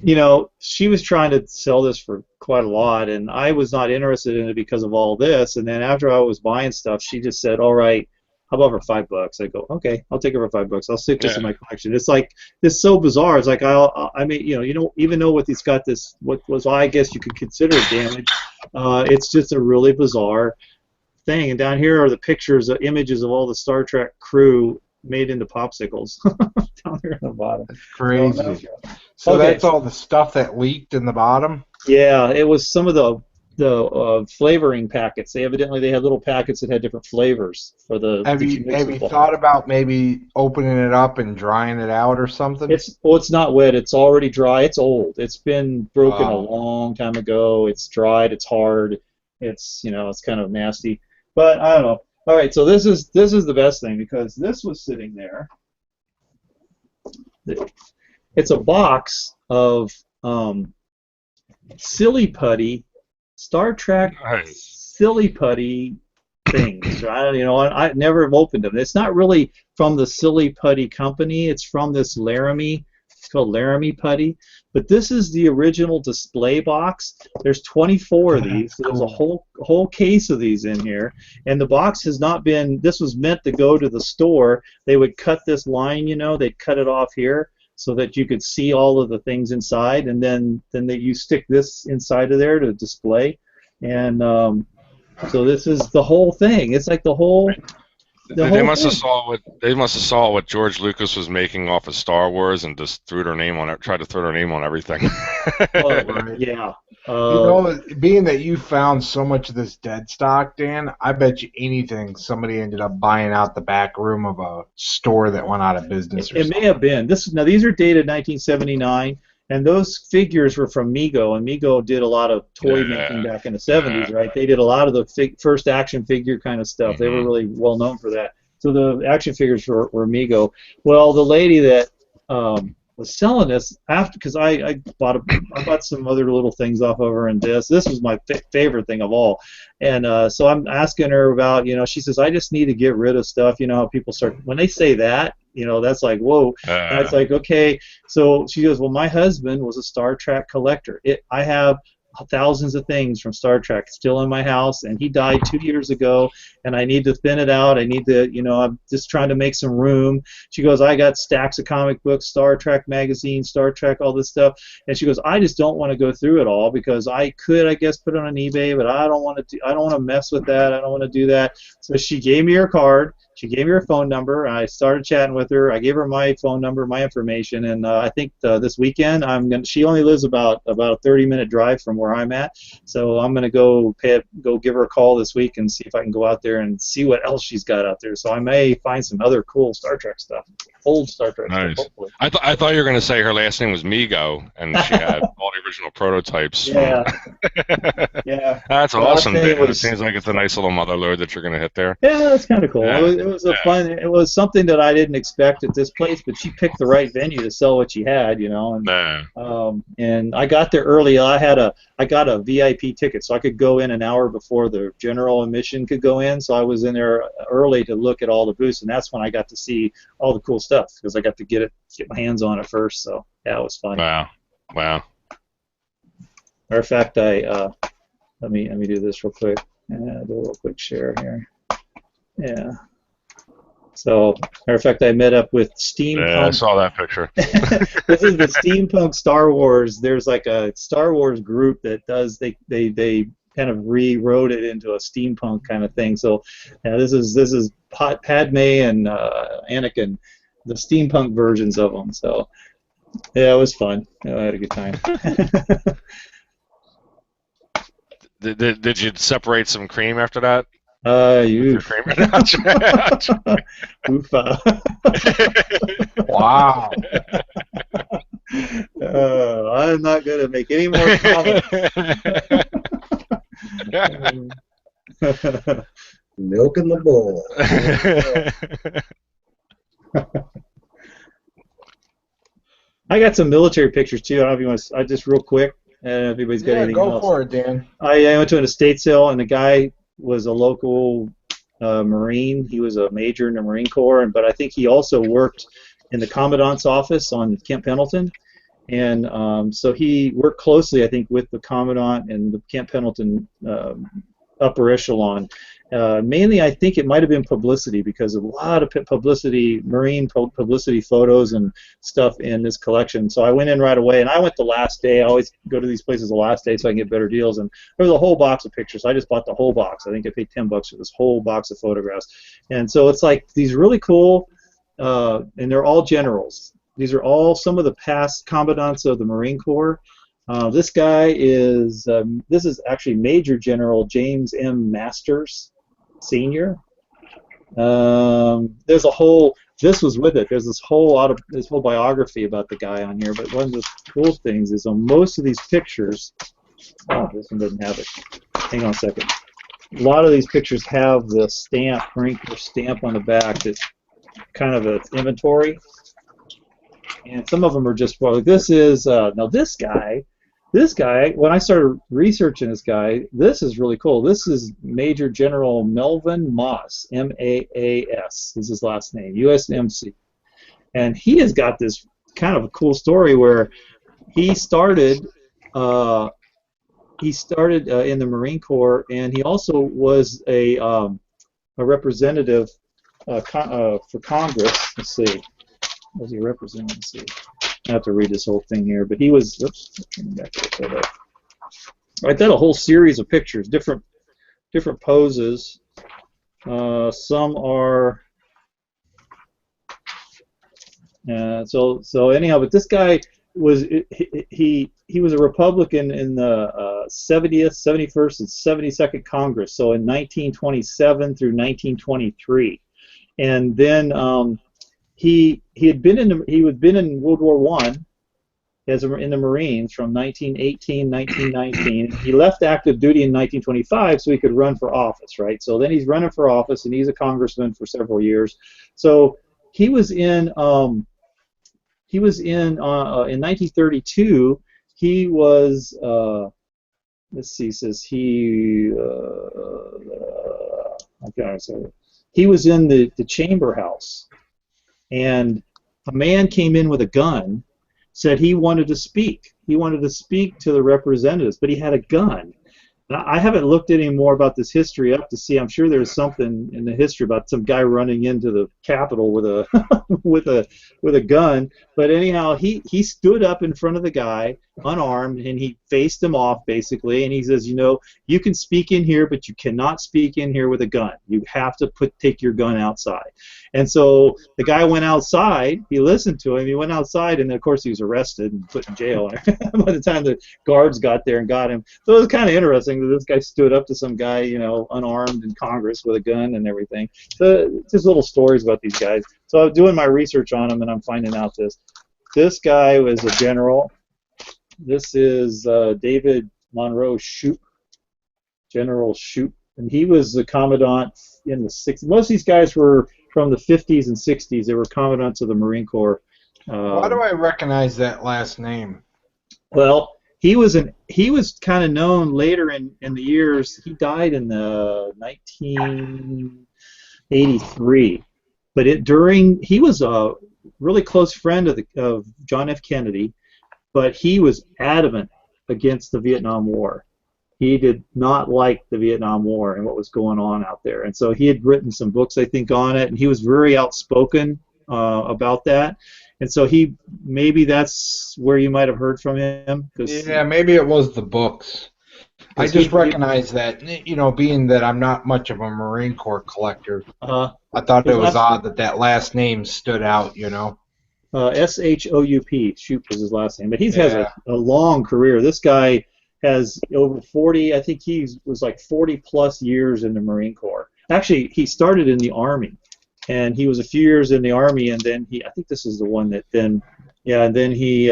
she was trying to sell this for quite a lot, and I was not interested in it because of all this. And then after I was buying stuff, she just said, "All right, how about for $5?" I go, "Okay, I'll take it for $5. I'll stick this in my collection." It's like, it's so bizarre. It's like even though what he's got this, what was I guess you could consider damage, it's just a really bizarre thing. And down here are the images of all the Star Trek crew made into popsicles down here at the bottom. That's crazy. So Okay. that's all the stuff that leaked in the bottom? Yeah, it was some of the flavoring packets. They had little packets that had different flavors for the. Have you thought about maybe opening it up and drying it out or something? It's not wet. It's already dry. It's old. It's been broken a Oh. long time ago. It's dried. It's hard. It's it's kind of nasty. But I don't know. All right, so this is the best thing because this was sitting there. It's a box of silly putty, Star Trek silly putty things. I never have opened them. It's not really from the Silly Putty company. It's from this Laramie. It's called Laramie Putty. But this is the original display box. There's 24 of these. So there's a whole case of these in here. And the box has not been. This was meant to go to the store. They would cut this line. They'd cut it off here so that you could see all of the things inside, and then you stick this inside of there to display. And so this is the whole thing. It's like the whole. They must have saw what George Lucas was making off of Star Wars and just threw their name on it. Tried to throw their name on everything. Yeah. Being that you found so much of this dead stock, Dan, I bet you anything somebody ended up buying out the back room of a store that went out of business. It may have been. These are dated 1979, and those figures were from Mego, and Mego did a lot of toy making back in the 70s, right? They did a lot of the first action figure kind of stuff. They were really well known for that. So the action figures were Mego. Well, the lady that was selling this after, because I bought some other little things off of her, and this was my favorite thing of all. And so I'm asking her about, she says, I just need to get rid of stuff. You know how people start when they say that, that's like, whoa. And it's like, okay. So she goes, well, my husband was a Star Trek collector. I have thousands of things from Star Trek still in my house, and he died 2 years ago, and I need to thin it out. I need to, I'm just trying to make some room. She goes, I got stacks of comic books, Star Trek magazine, Star Trek, all this stuff. And she goes, I just don't want to go through it all, because I could, I guess, put it on eBay, but I don't want to mess with that. I don't want to do that. So she gave me her card. She gave me her phone number. I started chatting with her. I gave her my phone number, my information, and I think this weekend she only lives about a 30-minute drive from where I'm at, so I'm gonna go give her a call this week and see if I can go out there and see what else she's got out there. So I may find some other cool Star Trek stuff, old Star Trek nice. stuff. Hopefully. I thought you were gonna say her last name was Mego, and she had all the original prototypes. Yeah. Yeah. That's awesome. It seems like it's a nice little mother load that you're gonna hit there. Yeah, that's kind of cool. Yeah. It was a fun. It was something that I didn't expect at this place, but she picked the right venue to sell what she had, and I got there early. I got a VIP ticket, so I could go in an hour before the general admission could go in. So I was in there early to look at all the booths, and that's when I got to see all the cool stuff, because I got to get my hands on it first. So yeah, it was fun. Wow. Matter of fact, let me do this real quick. Do a real quick share here. Yeah. So, matter of fact, I met up with Steampunk. Yeah, I saw that picture. This is the Steampunk Star Wars. There's like a Star Wars group that does. They kind of rewrote it into a steampunk kind of thing. So, this is Padme and Anakin, the steampunk versions of them. So, yeah, it was fun. I had a good time. Did you separate some cream after that? Oofa. Wow. I'm not going to make any more comments. Milk in the bowl. I got some military pictures too. I don't know if you want to, just real quick. I don't know if anybody's got anything else. Go for it, Dan. I went to an estate sale, and the guy was a local Marine. He was a major in the Marine Corps, but I think he also worked in the Commandant's office on Camp Pendleton. And so he worked closely, I think, with the Commandant and the Camp Pendleton upper echelon. Mainly, I think it might have been publicity, because of a lot of publicity, Marine publicity photos and stuff in this collection. So I went in right away, and I went the last day. I always go to these places the last day so I can get better deals. And there was a whole box of pictures. I just bought the whole box. I think I paid $10 for this whole box of photographs. And so it's like these really cool, and they're all generals. These are all some of the past commandants of the Marine Corps. This guy is, this is actually Major General James M. Masters, Senior. There's a whole, this was with it. There's this whole biography about the guy on here. But one of the cool things is on most of these pictures. Oh, this one doesn't have it. Hang on a second. A lot of these pictures have the stamp, Marine Corps stamp on the back. That's kind of an inventory. And some of them are just, well, this is now this guy. When I started researching this guy, this is really cool. This is Major General Melvin Moss, M-A-A-S, is his last name, USMC. And he has got this kind of a cool story where he started in the Marine Corps, and he also was a representative for Congress. Let's see. Was he a representative? Let's see. I have to read this whole thing here, but he was. Oops, back to the photo. I did a whole series of pictures, different poses. Some are. So anyhow, but this guy was he was a Republican in the 70th, 71st, and 72nd Congress. So in 1927 through 1923, and then. He had been in World War I, in the Marines from 1918, 1919. He left active duty in 1925 so he could run for office, right? So then he's running for office, and he's a congressman for several years. So he was in 1932. He was let's see, says he he was in the chamber house, and a man came in with a gun, said he wanted to speak. He wanted to speak to the representatives, but he had a gun. Now, I haven't looked any more about this history up to see. I'm sure there's something in the history about some guy running into the Capitol with a with a gun. But anyhow, he stood up in front of the guy unarmed, and he faced him off basically, and he says, you know, you can speak in here, but you cannot speak in here with a gun. You have to take your gun outside. And so the guy went outside. He listened to him. He went outside, and of course he was arrested and put in jail by the time the guards got there and got him. So it was kind of interesting that this guy stood up to some guy, you know, unarmed in Congress with a gun and everything. So just little stories about these guys. So I'm doing my research on them, and I'm finding out this. This guy was a general. This is David Monroe Shoup, General Shoup, and he was the commandant in the 60s. Most of these guys were from the 50s and 60s. They were commandants of the Marine Corps. Why do I recognize that last name? Well, he was kind of known later in the years. He died in the 1983, but he was a really close friend of John F. Kennedy, but he was adamant against the Vietnam War. He did not like the Vietnam War and what was going on out there, and so he had written some books, I think, on it, and he was very outspoken about that. And so maybe that's where you might have heard from him. Yeah, maybe it was the books. I just recognize that, you know, being that I'm not much of a Marine Corps collector, I thought it was odd that last name stood out, you know. S-H-O-U-P, Shoup was his last name. But he has a long career. This guy has over 40, I think he was like 40-plus years in the Marine Corps. Actually, he started in the Army. And he was a few years in the Army, and then I think this is the one that then, yeah, and then he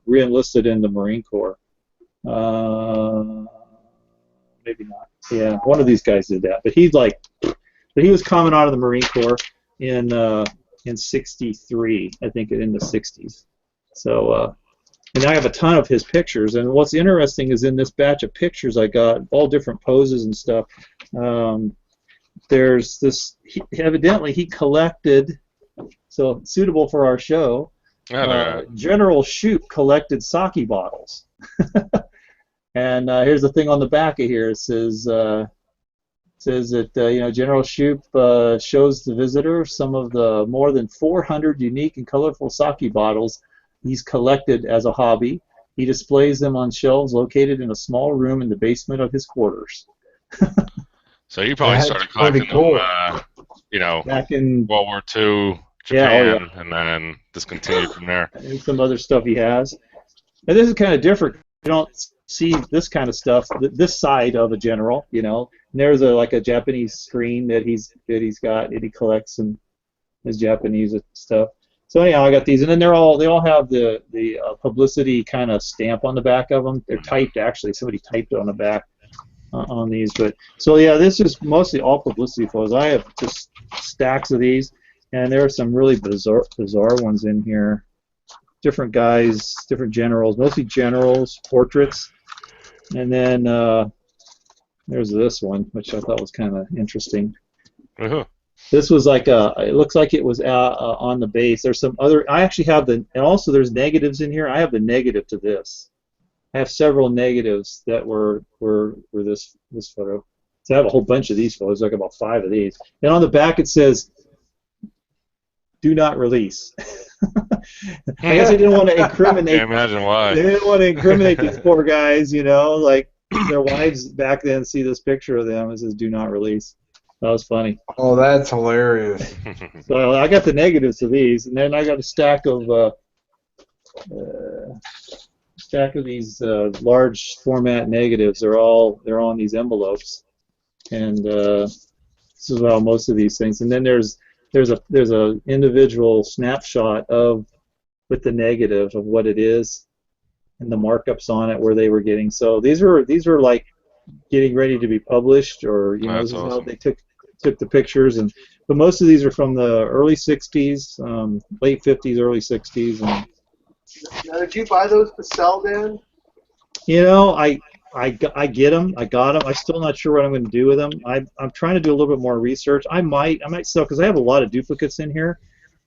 re-enlisted in the Marine Corps. Maybe not. Yeah, one of these guys did that. But he was coming out of the Marine Corps in '63, I think, in the '60s. So, and I have a ton of his pictures. And what's interesting is in this batch of pictures I got, all different poses and stuff. There's this, evidently he collected, so suitable for our show, General Shoup collected sake bottles. And here's the thing on the back of here. It says that you know, General Shoup shows the visitor some of the more than 400 unique and colorful sake bottles he's collected as a hobby. He displays them on shelves located in a small room in the basement of his quarters. So you probably started collecting them, you know, back in World War II, Japan, and then discontinued from there. And some other stuff he has. And this is kind of different. You don't see this kind of stuff, this side of a general, you know. And there's like a Japanese screen that he's got, and he collects some his Japanese stuff. So anyhow, I got these, and then they all have the publicity kind of stamp on the back of them. They're typed, actually. Somebody typed it on the back. On these, but so yeah, this is mostly all publicity photos. I have just stacks of these, and there are some really bizarre ones in here. Different guys, different generals, mostly generals, portraits, and then there's this one, which I thought was kind of interesting. This was like it looks like it was on the base. There's some other. I actually have and also there's negatives in here. I have the negative to this. I have several negatives that were this photo. So I have a whole bunch of these photos, like about 5 of these. And on the back it says, "Do not release." I guess they didn't want to incriminate. I can't imagine why. They didn't want to incriminate these poor guys, you know, like their wives back then see this picture of them. It says, "Do not release." That was funny. Oh, that's hilarious. So I got the negatives to these, and then I got a stack of these large format negatives. They're on these envelopes, and this is how most of these things. And then there's a individual snapshot of with the negative of what it is and the markups on it where they were getting. So these were like getting ready to be published, or That's this is how awesome. they took the pictures. And but most of these are from the early 60s, late 50s, early 60s. And Now, did you buy those to sell, Dan? I get them. I got them. I'm still not sure what I'm going to do with them. I'm trying to do a little bit more research. I might sell, because I have a lot of duplicates in here.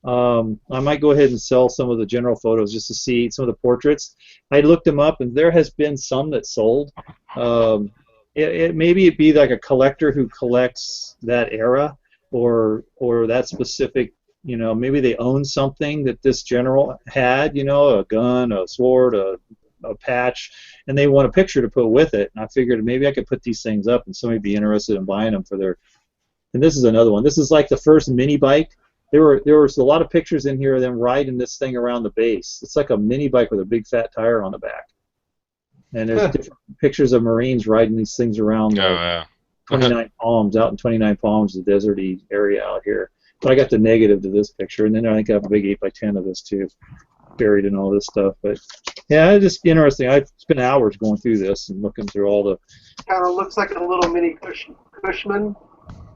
I might go ahead and sell some of the general photos just to see some of the portraits. I looked them up, and there has been some that sold. Maybe it'd be like a collector who collects that era, or that specific. Maybe they own something that this general had. A gun, a sword, a patch, and they want a picture to put with it. And I figured maybe I could put these things up, and somebody be interested in buying them for their. And this is another one. This is like the first mini bike. There was a lot of pictures in here of them riding this thing around the base. It's like a mini bike with a big fat tire on the back. And there's different pictures of Marines riding these things around. Oh, yeah. 29 Palms, out in 29 Palms, the deserty area out here. But I got the negative to this picture, and then I think I have a big 8x10 of this too, buried in all this stuff. But yeah, it's just interesting. I've spent hours going through this and looking through all the. Kind of looks like a little mini Cushman.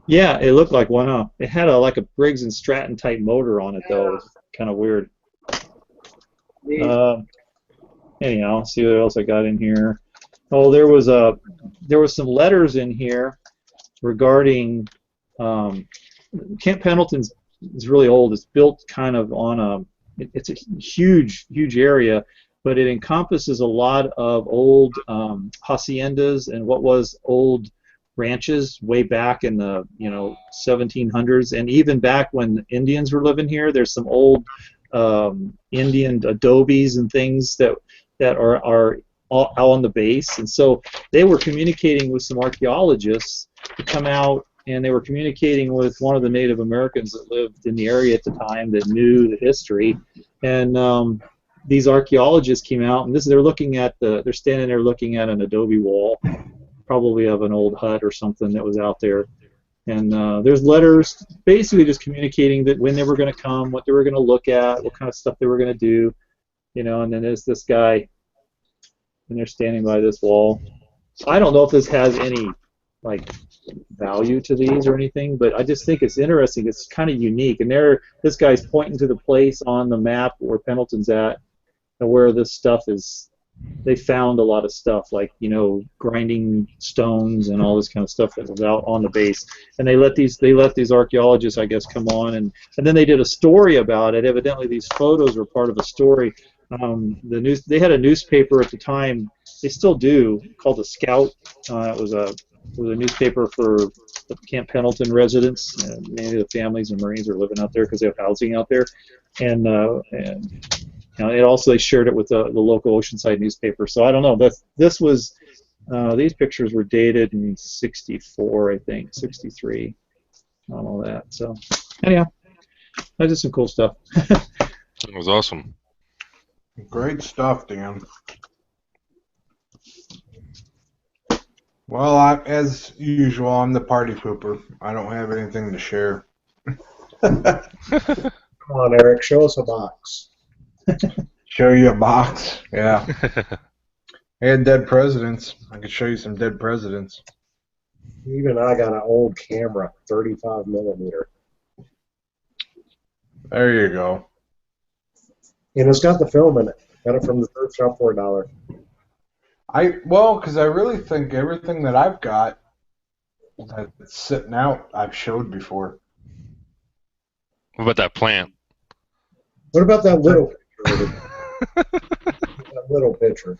Yeah, it looked like one. It had like a Briggs and Stratton type motor on it, though. It was kind of weird. Anyhow, see what else I got in here. Oh, there was some letters in here regarding Camp Pendleton is really old. It's built kind of on it's a huge area, but it encompasses a lot of old haciendas and what was old ranches way back in the 1700s, and even back when Indians were living here. There's some old Indian adobes and things that are out on the base, and so they were communicating with some archaeologists to come out, and they were communicating with one of the Native Americans that lived in the area at the time that knew the history, and these archaeologists came out, and they're standing there looking at an adobe wall, probably of an old hut or something that was out there. And there's letters basically just communicating that when they were going to come, what they were going to look at, what kind of stuff they were going to do, and then there's this guy, and they're standing by this wall. I don't know if this has any value to these or anything, but I just think it's interesting. It's kind of unique. And this guy's pointing to the place on the map where Pendleton's at, and where this stuff is. They found a lot of stuff like grinding stones and all this kind of stuff that was out on the base, and they let these archaeologists, I guess, come on, and then they did a story about it. Evidently these photos were part of a story. They had a newspaper at the time, they still do, called The Scout. It was a newspaper for the Camp Pendleton residents. Many of the families and Marines are living out there because they have housing out there, and it also, they shared it with the local Oceanside newspaper. So I don't know. These pictures were dated in '64, I think, '63, on all that. So anyhow, I did some cool stuff. It was awesome. Great stuff, Dan. Well, as usual, I'm the party pooper. I don't have anything to share. Come on, Eric, show us a box. Show you a box? Yeah. And dead presidents. I could show you some dead presidents. Even I got an old camera, 35 millimeter. There you go. And it's got the film in it. Got it from the thrift shop for $1. Because I really think everything that I've got that's sitting out, I've showed before. What about that plant? What about that little picture? That little picture.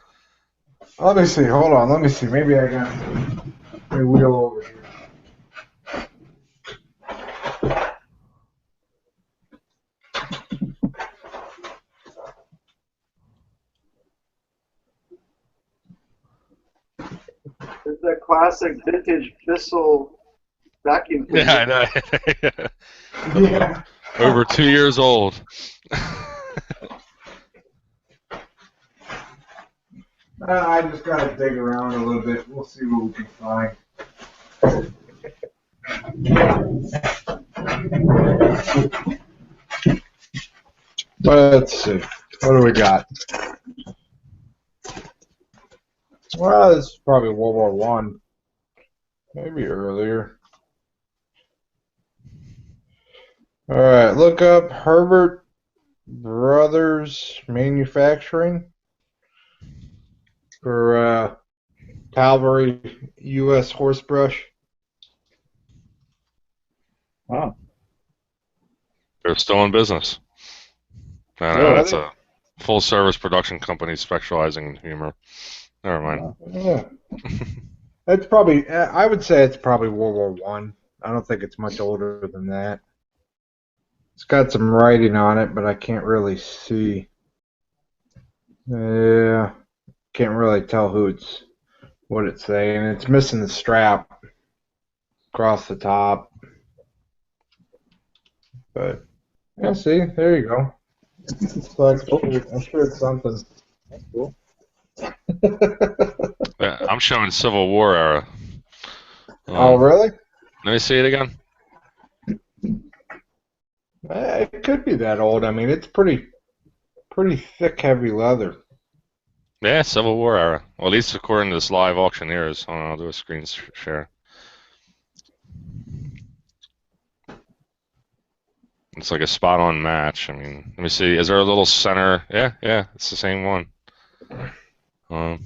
Let me see. Hold on. Let me see. Maybe I got my wheel over here. There's that classic vintage Bissell vacuum cleaner. Yeah, I know. Yeah. Over 2 years old. I just got to dig around a little bit. We'll see what we can find. Let's see. What do we got? Well, this is probably World War One, maybe earlier. All right, look up Herbert Brothers Manufacturing for Cavalry U.S. Horsebrush. Wow. They're still in business. I know, Really? it's a full-service production company specializing in humor. Never mind. Yeah. It's probably, I would say it's probably World War One. I don't think it's much older than that. It's got some writing on it, but I can't really see. Yeah, can't really tell what it's saying. It's missing the strap across the top. But yeah, see, there you go. So I'm sure it's something. That's cool. Yeah, I'm showing Civil War era. Oh, really? Let me see it again. It could be that old. I mean, it's pretty thick, heavy leather. Yeah, Civil War era. Well, at least according to this live auctioneers. Hold on, I'll do a screen share. It's like a spot-on match. I mean, let me see. Is there a little center? Yeah, it's the same one. Wow.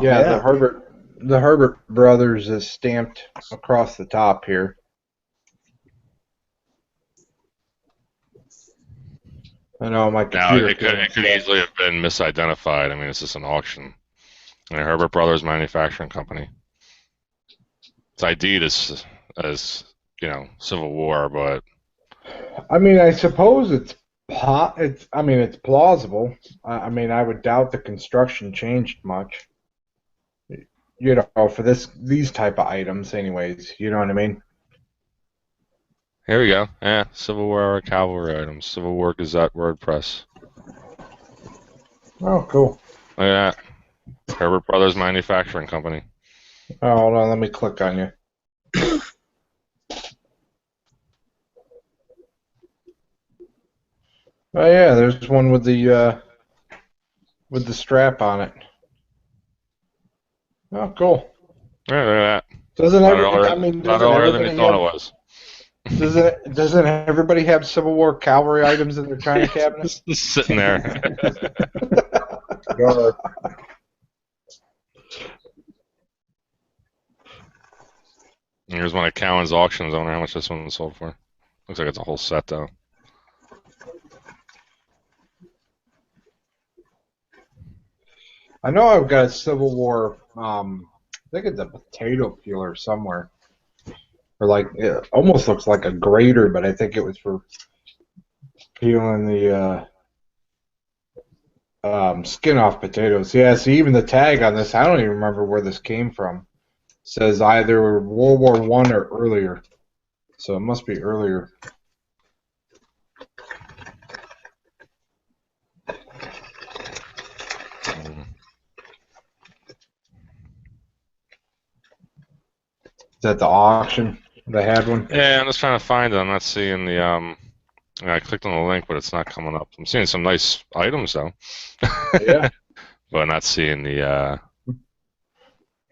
Yeah, Yeah. the Herbert Brothers is stamped across the top here. I know my Now, computer. it could easily have been misidentified. I mean, it's just an auction. And Herbert Brothers Manufacturing Company. It's ID'd as Civil War, but I mean, I suppose it's plausible. I mean, I would doubt the construction changed much. You know, for these type of items, anyways. You know what I mean? here we go. Yeah, Civil War era cavalry items. Civil War Gazette WordPress. Oh, cool. Look at that. Herbert Brothers Manufacturing Company. Oh, hold on, let me click on you. Oh yeah, there's one with the strap on it. Oh, cool. Yeah, look at that. Doesn't Not doesn't earlier than we everybody thought have it was. doesn't everybody have Civil War cavalry items in their china cabinet? Just sitting there. Gar. Here's one of Cowan's auctions. I wonder how much this one sold for. Looks like it's a whole set, though. I know I've got a Civil War. I think it's a potato peeler somewhere, or like it almost looks like a grater, but I think it was for peeling the skin off potatoes. Yeah, see, even the tag on this, I don't even remember where this came from. It says either World War One or earlier, so it must be earlier. Is that the auction? They had one. Yeah, I'm just trying to find it. I'm not seeing the I clicked on the link, but it's not coming up. I'm seeing some nice items though. Yeah. But I'm not seeing the.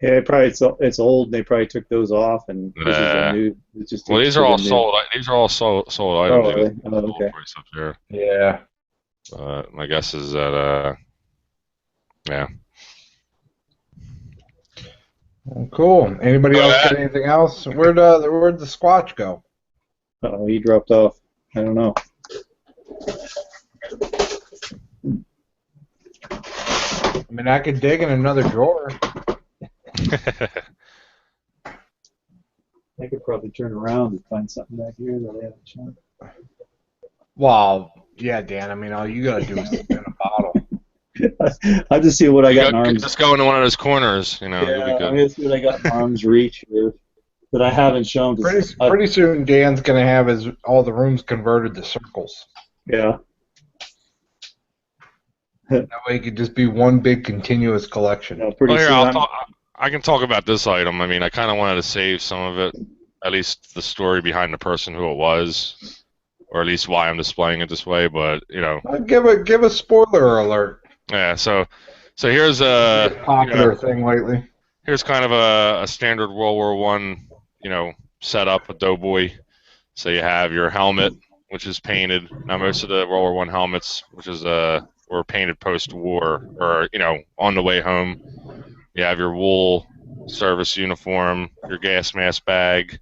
Yeah, probably it's old. And they probably took those off, and this is a new. It's just Well, these are all sold. These are all sold items. Oh, really? Oh, okay. Price up here. Yeah. My guess is that yeah. Cool. Anybody else got anything else? Where'd the Squatch go? Oh, he dropped off. I don't know. I mean, I could dig in another drawer. I could probably turn around and find something back here that I haven't shown. Well, yeah, Dan. I mean, all you gotta do is spin a bottle. I'll just see what I got in arms. Just go into one of those corners, you know. Yeah, you'll be good. I'm gonna see what I got in arms reach here that I haven't shown. Pretty soon, Dan's gonna have all the rooms converted to circles. Yeah. That way, it could just be one big continuous collection. Pretty soon. I can talk about this item. I mean, I kind of wanted to save some of it at least the story behind the person who it was, or at least why I'm displaying it this way. But Give a spoiler alert. yeah. So here's It's a popular thing lately. here's kind of a standard World War One, setup, a doughboy. So you have your helmet, which is painted. Now most of the World War One helmets, were painted post-war, or on the way home. You have your wool service uniform, your gas mask bag.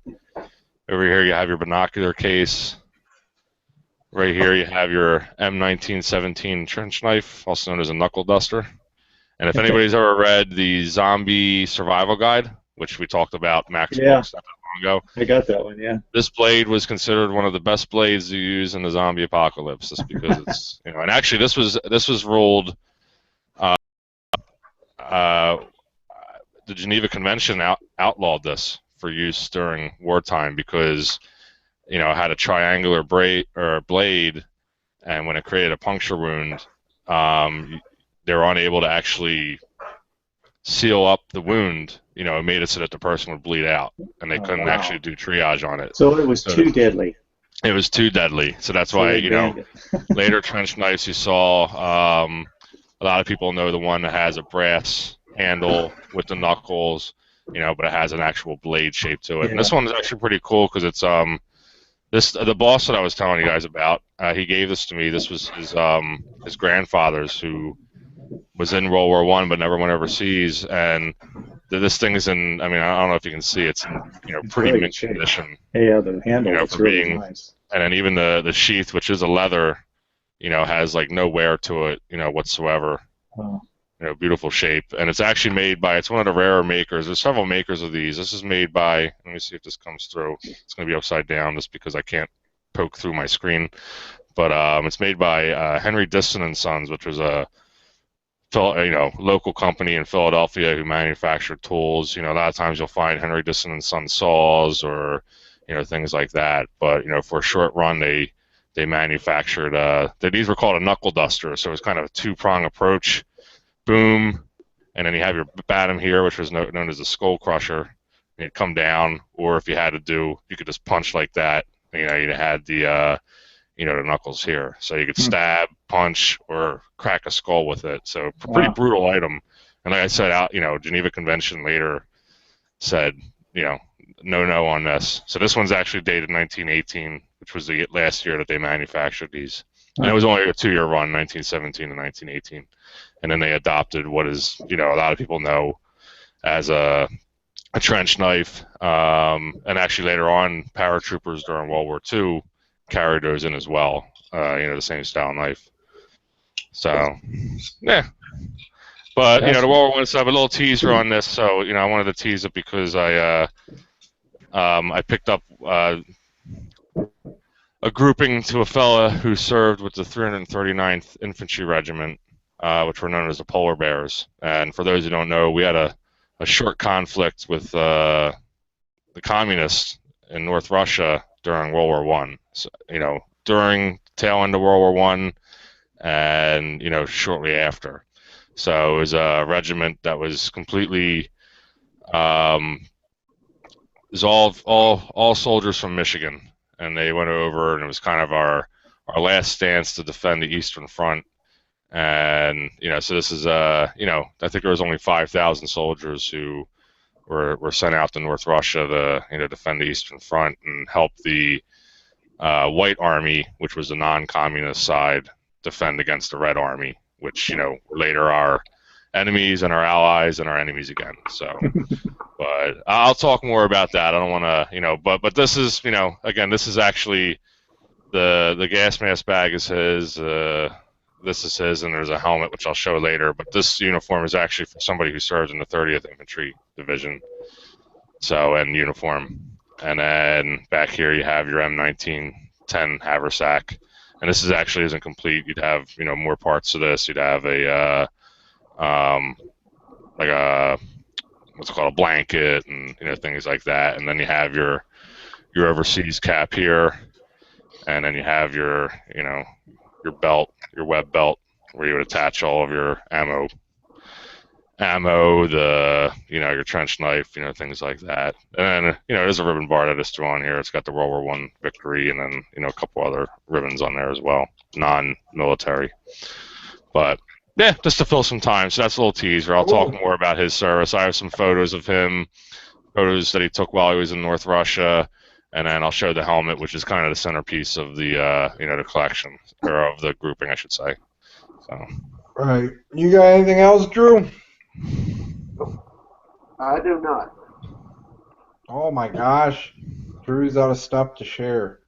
Over here you have your binocular case. Right here you have your M1917 trench knife, also known as a knuckle duster. And if anybody's ever read the Zombie Survival Guide, which we talked about, Max Brooks, not that long ago, I got that one. Yeah. this blade was considered one of the best blades to use in the zombie apocalypse, just because it's and actually this was ruled. Uh, the Geneva Convention outlawed this for use during wartime because it had a triangular blade, and when it created a puncture wound, they were unable to actually seal up the wound. It made it so that the person would bleed out, and they couldn't actually do triage on it. So it was too deadly. It was too deadly. So that's why, later trench knives you saw, a lot of people know the one that has a brass handle with the knuckles, but it has an actual blade shape to it. Yeah. And this one is actually pretty cool because it's the boss that I was telling you guys about. He gave this to me. This was his grandfather's, who was in World War I but never went overseas. And this thing is in. I mean, I don't know if you can see. It's in pretty mint condition. Yeah, the handle is really nice. And then even the sheath, which is a leather, has like no wear to it, whatsoever. Wow. Beautiful shape. And it's actually made by, it's one of the rarer makers. There's several makers of these. This is made by, let me see if this comes through. It's going to be upside down just because I can't poke through my screen. But it's made by Henry Disson and Sons, which was a local company in Philadelphia who manufactured tools. A lot of times you'll find Henry Disson and Sons saws or things like that. But for a short run, they manufactured. These were called a knuckle duster, so it was kind of a two-prong approach. Boom, and then you have your bottom here, which was known as a skull crusher. And you'd come down, or if you had to you could just punch like that. You had the the knuckles here, so you could stab, punch, or crack a skull with it. So pretty brutal item. And like I said, Geneva Convention later said, no on this. So this one's actually dated 1918, which was the last year that they manufactured these. And it was only a 2-year run, 1917 to 1918. And then they adopted what is, a lot of people know as a trench knife. And actually later on, paratroopers during World War II carried those in as well, the same style knife. So, yeah. But, the World War I stuff, a little teaser on this. So, I wanted to tease it because I picked up a grouping to a fella who served with the 339th Infantry Regiment, which were known as the Polar Bears. And for those who don't know, we had a short conflict with the communists in North Russia during World War I. So, during the tail end of World War I and, shortly after. So it was a regiment that was completely it was all soldiers from Michigan. And they went over, and it was kind of our last stance to defend the Eastern Front. And so this is I think there was only 5,000 soldiers who were sent out to North Russia to defend the Eastern Front and help the White Army, which was the non-communist side, defend against the Red Army, which were later our enemies and our allies and our enemies again. So, but I'll talk more about that. I don't want to, but this is, again, this is actually the gas mask bag is his. This is his, and there's a helmet which I'll show later. But this uniform is actually for somebody who served in the 30th Infantry Division. So, and uniform, and then back here you have your M1910 haversack, and this actually isn't complete. You'd have more parts to this. You'd have a like a what's called a blanket and things like that, and then you have your overseas cap here, and then you have your your belt, your web belt, where you would attach all of your ammo, ammo, the your trench knife, things like that. And then there's a ribbon bar that is still on here. It's got the World War One victory, and then a couple other ribbons on there as well, non-military. But yeah, just to fill some time. So that's a little teaser. I'll talk more about his service. I have some photos of him, photos that he took while he was in North Russia, and then I'll show the helmet, which is kind of the centerpiece of the the collection, or of the grouping, I should say. So. Right. You got anything else, Drew? I do not. Oh my gosh, Drew's out of stuff to share.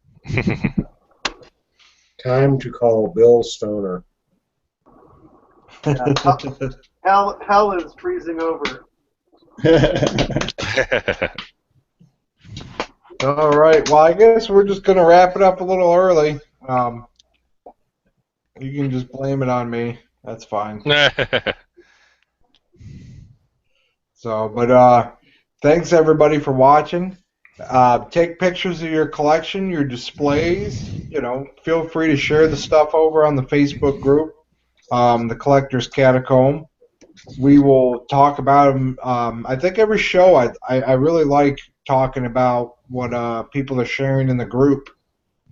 Time to call Bill Stoner. Hell is freezing over. All right. Well, I guess we're just gonna wrap it up a little early. You can just blame it on me. That's fine. So, but thanks everybody for watching. Take pictures of your collection, your displays. Feel free to share the stuff over on the Facebook group, the Collector's Catacomb. We will talk about them. I think every show I really like talking about what people are sharing in the group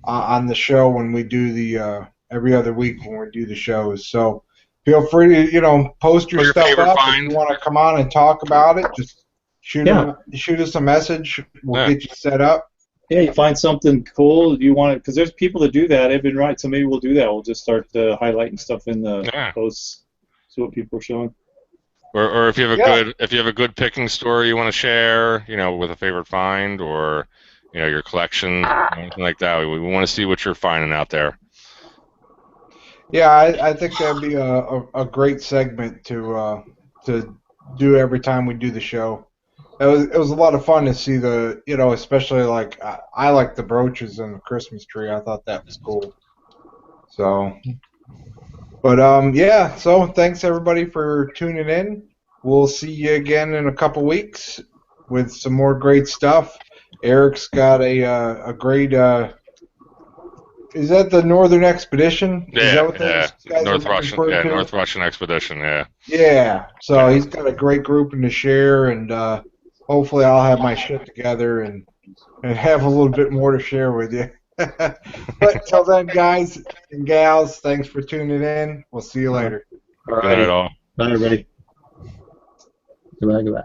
on the show when we do the every other week when we do the shows. So feel free to post your stuff up. If you want to come on and talk about it, just shoot us a message. We'll get you set up. Yeah, you find something cool you want, because there's people that do that. They've been right, so maybe we'll do that. We'll just start highlighting stuff in the posts, see what people are showing. Or if you have a good picking story you want to share, with a favorite find, or your collection, anything like that, we want to see what you're finding out there. Yeah, I think that'd be a great segment to do every time we do the show. It was a lot of fun to see the especially like I like the brooches and the Christmas tree. I thought that was cool. So, but yeah. So thanks everybody for tuning in. We'll see you again in a couple weeks with some more great stuff. Eric's got a great. Is that the Northern Expedition? Yeah, is that what North Russian Expedition, yeah. Yeah, so he's got a great grouping to share, and hopefully I'll have my shit together and have a little bit more to share with you. But till then, guys and gals, thanks for tuning in. We'll see you later. All right. Bye, everybody. Goodbye.